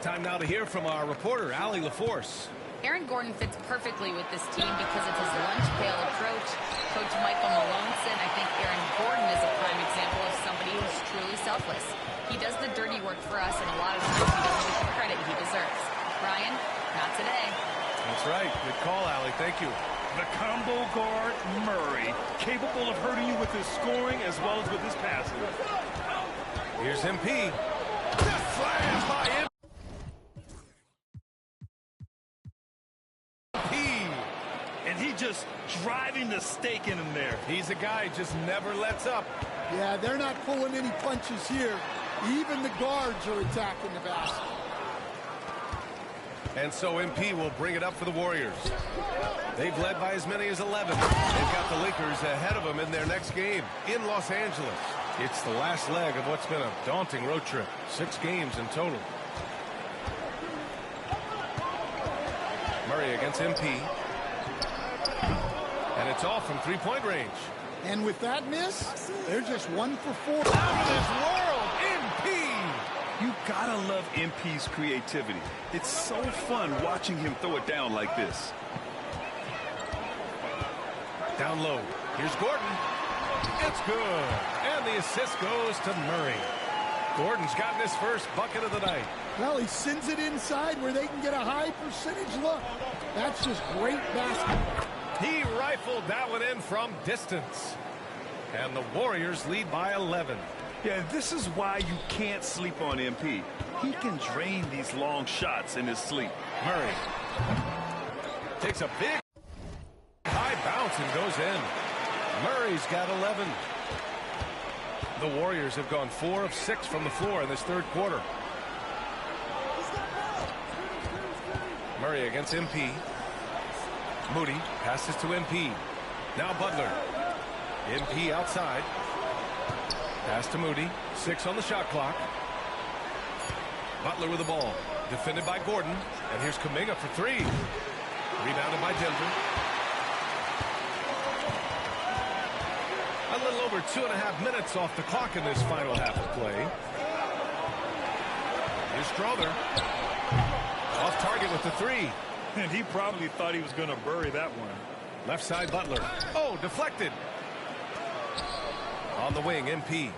Time now to hear from our reporter, Allie LaForce. Aaron Gordon fits perfectly with this team because of his lunch pail approach. Coach Michael Malone said, I think Aaron Gordon is a prime example of somebody who's truly selfless. He does the dirty work for us, and a lot of times he doesn't get the credit he deserves. Brian, not today. That's right. Good call, Allie. Thank you. The combo guard, Murray, capable of hurting you with his scoring as well as with his passing. Here's MP. Slam by MP. And he just driving the stake in him there. He's a guy just never lets up. Yeah, they're not pulling any punches here. Even the guards are attacking the basket. And so MP will bring it up for the Warriors. They've led by as many as 11. They've got the Lakers ahead of them in their next game in Los Angeles. It's the last leg of what's been a daunting road trip. 6 games in total. Murray against MP. And it's off from three-point range. And with that miss, they're just 1 for 4. Out of this world, MP! You gotta love MP's creativity. It's so fun watching him throw it down like this. Down low. Here's Gordon. It's good. And the assist goes to Murray. Gordon's gotten his first bucket of the night. Well, he sends it inside where they can get a high percentage look. That's just great basketball. He rifled that one in from distance. And the Warriors lead by 11. Yeah, this is why you can't sleep on MP. He can drain these long shots in his sleep. Murray takes a big high bounce and goes in. Murray's got 11. The Warriors have gone 4 of 6 from the floor in this third quarter. Murray against MP. Moody passes to MP. Now Butler. MP outside. Pass to Moody. 6 on the shot clock. Butler with the ball. Defended by Gordon. And here's Kuminga for 3. Rebounded by Denver. A little over 2.5 minutes off the clock in this final half of play. Here's Strother. Off target with the 3. And he probably thought he was going to bury that one. Left side Butler. Oh, deflected. On the wing, MP.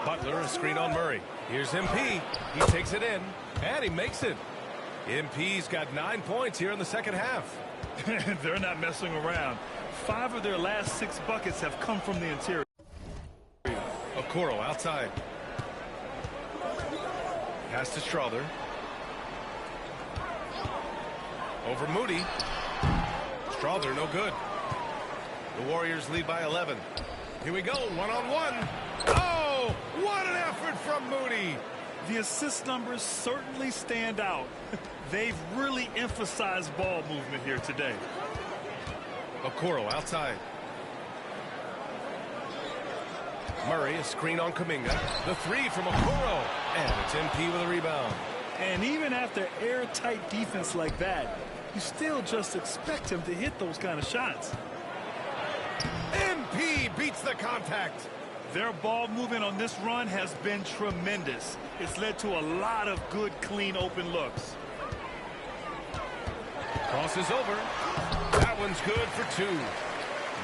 Butler, a screen on Murray. Here's MP. He takes it in, and he makes it. MP's got 9 points here in the second half. They're not messing around. 5 of their last 6 buckets have come from the interior. Okoro outside. Pass to Strother. Over Moody. Strother, no good. The Warriors lead by 11. Here we go, one-on-one. Oh, what an effort from Moody. The assist numbers certainly stand out. They've really emphasized ball movement here today. Okoro outside. Murray, a screen on Kuminga. The 3 from Okoro. And it's MP with a rebound. And even after airtight defense like that, you still just expect him to hit those kind of shots. MP beats the contact. Their ball movement on this run has been tremendous. It's led to a lot of good, clean, open looks. Crosses over. That one's good for 2.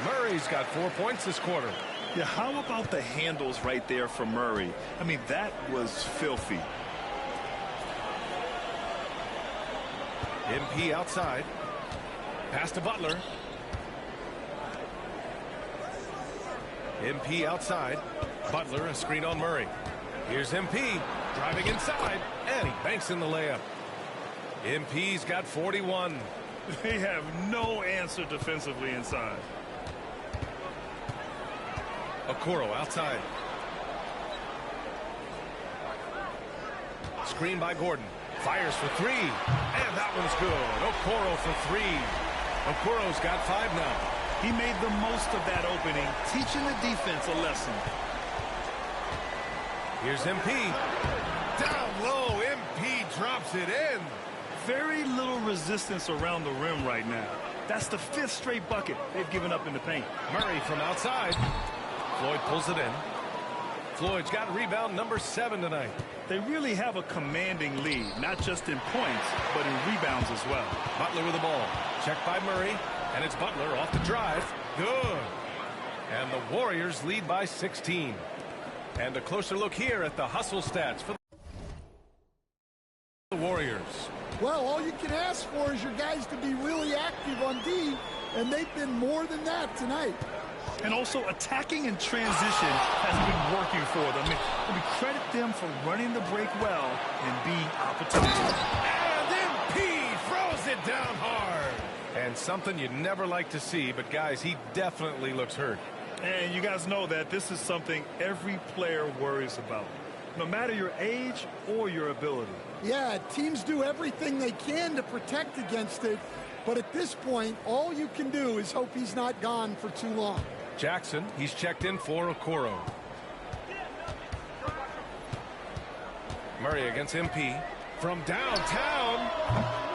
Murray's got 4 points this quarter. Yeah, how about the handles right there for Murray? I mean, that was filthy. MP outside. Pass to Butler. MP outside. Butler, a screen on Murray. Here's MP driving inside, and he banks in the layup. MP's got 41. They have no answer defensively inside. Okoro outside. Screen by Gordon. Fires for three. And that one's good. Okoro for three. Okoro's got 5 now. He made the most of that opening, teaching the defense a lesson. Here's MP. Down low. MP drops it in. Very little resistance around the rim right now. That's the 5th straight bucket they've given up in the paint. Murray from outside. Floyd pulls it in. Floyd's got rebound number 7 tonight. They really have a commanding lead, not just in points, but in rebounds as well. Butler with the ball. Checked by Murray, and it's Butler off the drive. Good. And the Warriors lead by 16. And a closer look here at the hustle stats for the Warriors. Well, all you can ask for is your guys to be really active on D, and they've been more than that tonight. And also attacking in transition has been working for them. I mean, we credit them for running the break well and being opportunistic. And MP throws it down hard. And something you never like to see, but guys, he definitely looks hurt. And you guys know that this is something every player worries about, no matter your age or your ability. Yeah, teams do everything they can to protect against it, but at this point, all you can do is hope he's not gone for too long. Jackson, he's checked in for Okoro. Murray against MP from downtown.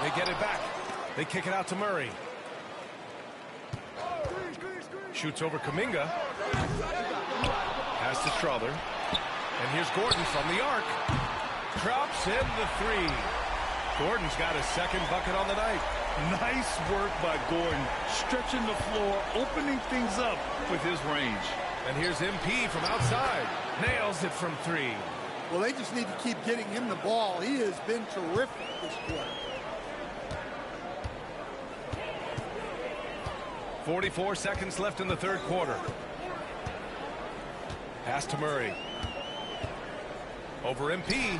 They get it back. They kick it out to Murray. Shoots over Kuminga. Pass to Strother. And here's Gordon from the arc. Drops in the 3. Gordon's got his 2nd bucket on the night. Nice work by Gordon, stretching the floor, opening things up with his range. And here's MP from outside. Nails it from 3. Well, they just need to keep getting him the ball. He has been terrific this quarter. 44 seconds left in the 3rd quarter. Pass to Murray. Over MP.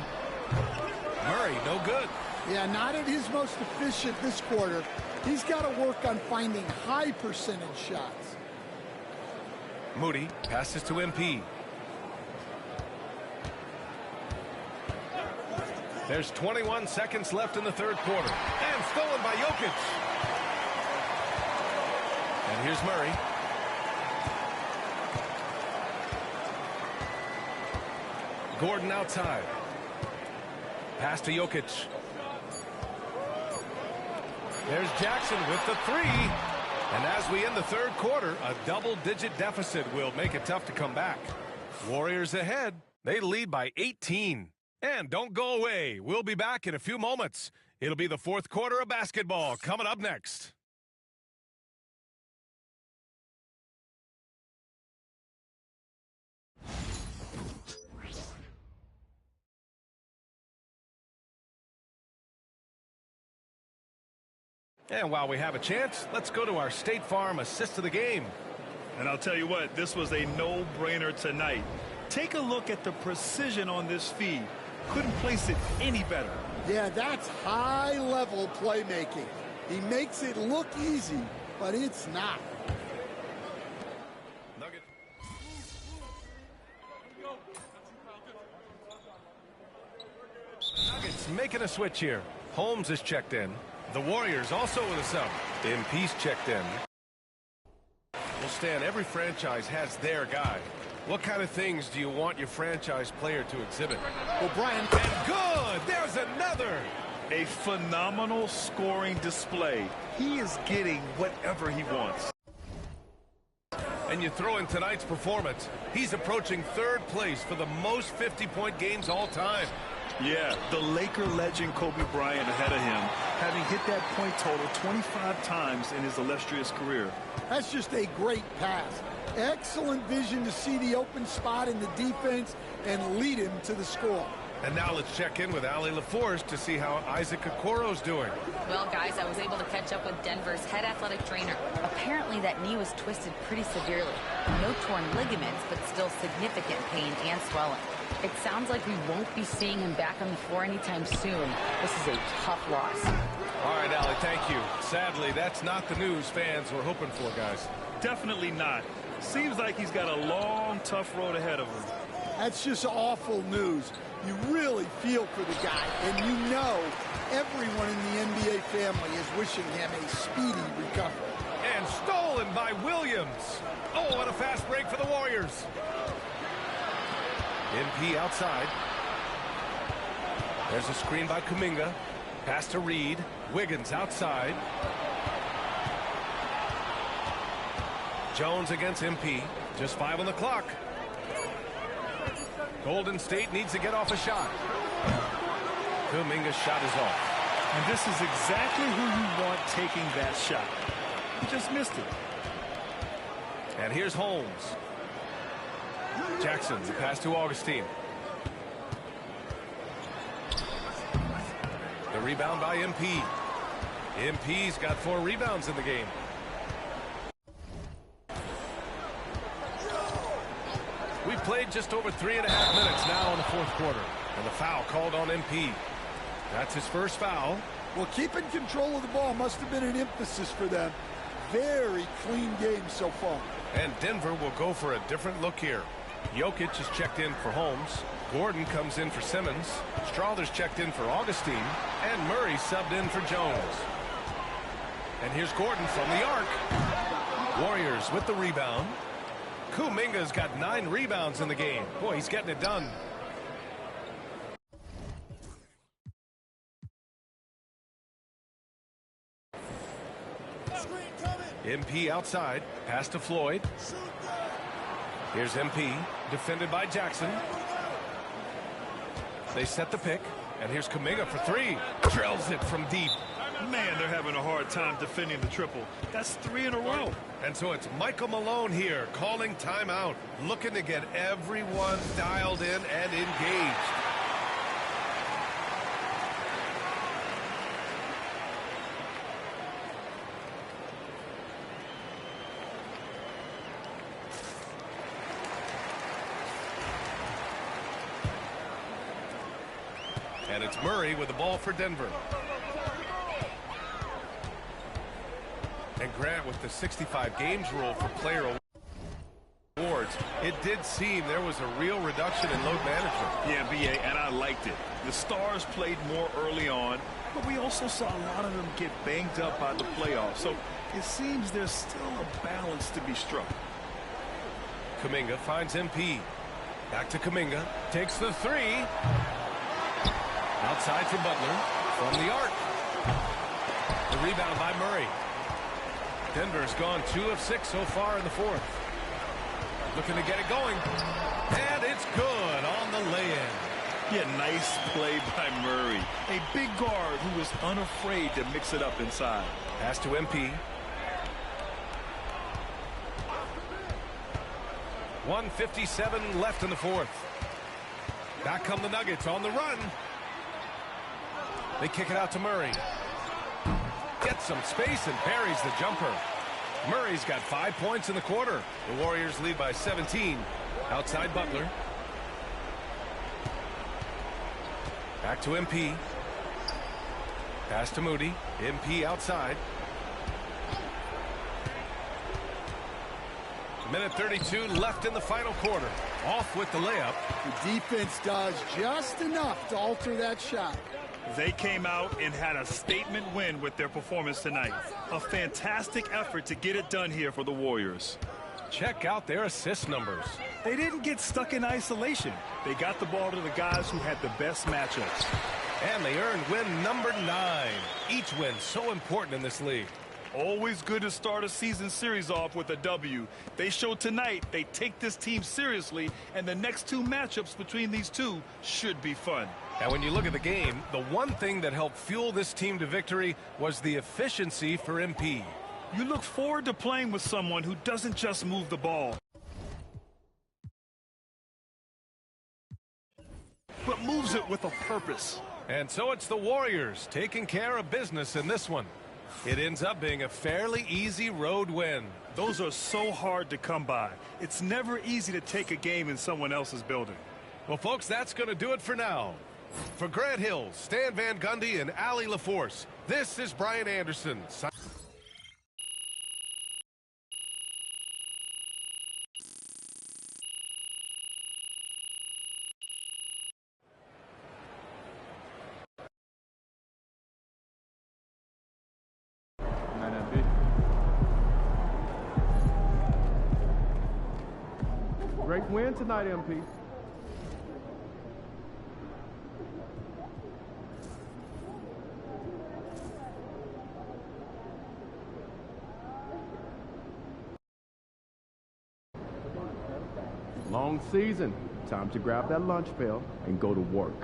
Murray, no good. Yeah, not at his most efficient this quarter. He's got to work on finding high percentage shots. Moody passes to MP. There's 21 seconds left in the 3rd quarter. And stolen by Jokic. And here's Murray. Gordon outside. Pass to Jokic. There's Jackson with the 3. And as we end the 3rd quarter, a double-digit deficit will make it tough to come back. Warriors ahead. They lead by 18. And don't go away. We'll be back in a few moments. It'll be the fourth quarter of basketball coming up next. And while we have a chance, let's go to our State Farm assist of the game. And I'll tell you what, this was a no-brainer tonight. Take a look at the precision on this feed. Couldn't place it any better. Yeah, that's high-level playmaking. He makes it look easy, but it's not. Nuggets making a switch here. Holmes is checked in. The Warriors also with a sub. MP's checked in. Well, Stan, every franchise has their guy. What kind of things do you want your franchise player to exhibit? Well, Brian. And good! There's another! A phenomenal scoring display. He is getting whatever he wants. And you throw in tonight's performance. He's approaching third place for the most 50-point games all time. Yeah, the Laker legend Kobe Bryant ahead of him, having hit that point total 25 times in his illustrious career. That's just a great pass. Excellent vision to see the open spot in the defense and lead him to the score. And now let's check in with Allie LaForce to see how Isaac Okoro's doing. Well, guys, I was able to catch up with Denver's head athletic trainer. Apparently, that knee was twisted pretty severely. No torn ligaments, but still significant pain and swelling. It sounds like we won't be seeing him back on the floor anytime soon. This is a tough loss. All right, Allie, thank you. Sadly, that's not the news fans were hoping for, guys. Definitely not. Seems like he's got a long, tough road ahead of him. That's just awful news. You really feel for the guy, and you know everyone in the NBA family is wishing him a speedy recovery. And stolen by Williams. Oh, what a fast break for the Warriors. MP outside. There's a screen by Kuminga. Pass to Reed. Wiggins outside. Jones against MP. Just 5 on the clock. Golden State needs to get off a shot. Kuminga's shot is off. And this is exactly who you want taking that shot. He just missed it. And here's Holmes. Jackson, the pass to Augustine. The rebound by MP. MP's got 4 rebounds in the game. We played just over 3.5 minutes now in the fourth quarter. And the foul called on MP. That's his first foul. Well, keeping control of the ball must have been an emphasis for them. Very clean game so far. And Denver will go for a different look here. Jokic is checked in for Holmes. Gordon comes in for Simmons. Strawther's checked in for Augustine. And Murray subbed in for Jones. And here's Gordon from the arc. Warriors with the rebound. Kuminga's got 9 rebounds in the game. Boy, he's getting it done. MP outside. Pass to Floyd. Here's MP. Defended by Jackson. They set the pick. And here's Kuminga for 3. Drills it from deep. Man, they're having a hard time defending the triple. That's 3 in a row. And so it's Michael Malone here calling timeout. Looking to get everyone dialed in and engaged. And it's Murray with the ball for Denver. And Grant with the 65 games rule for player awards. It did seem there was a real reduction in load management. Yeah, BA, and I liked it. The stars played more early on, but we also saw a lot of them get banged up by the playoffs. So it seems there's still a balance to be struck. Kuminga finds MP. Back to Kuminga. Takes the 3. Outside for Butler. From the arc. The rebound by Murray. Denver's gone 2 of 6 so far in the fourth. Looking to get it going. And it's good on the lay-in. Yeah, nice play by Murray. A big guard who is unafraid to mix it up inside. Pass to MP. 1:57 left in the fourth. Back come the Nuggets on the run. They kick it out to Murray. Gets some space and buries the jumper. Murray's got 5 points in the quarter. The Warriors lead by 17. Outside Butler. Back to MP. Pass to Moody. MP outside. Minute 32 left in the final quarter. Off with the layup. The defense does just enough to alter that shot. They came out and had a statement win with their performance tonight. A fantastic effort to get it done here for the Warriors. Check out their assist numbers. They didn't get stuck in isolation. They got the ball to the guys who had the best matchups. And they earned win number 9. Each win so important in this league. Always good to start a season series off with a W. They showed tonight they take this team seriously, and the next 2 matchups between these two should be fun. And when you look at the game, the one thing that helped fuel this team to victory was the efficiency for MP. You look forward to playing with someone who doesn't just move the ball, but moves it with a purpose. And so it's the Warriors taking care of business in this one. It ends up being a fairly easy road win. Those are so hard to come by. It's never easy to take a game in someone else's building. Well, folks, that's going to do it for now. For Grant Hill, Stan Van Gundy, and Allie LaForce, this is Brian Anderson. Great win tonight, MP. Long season. Time to grab that lunch bell and go to work.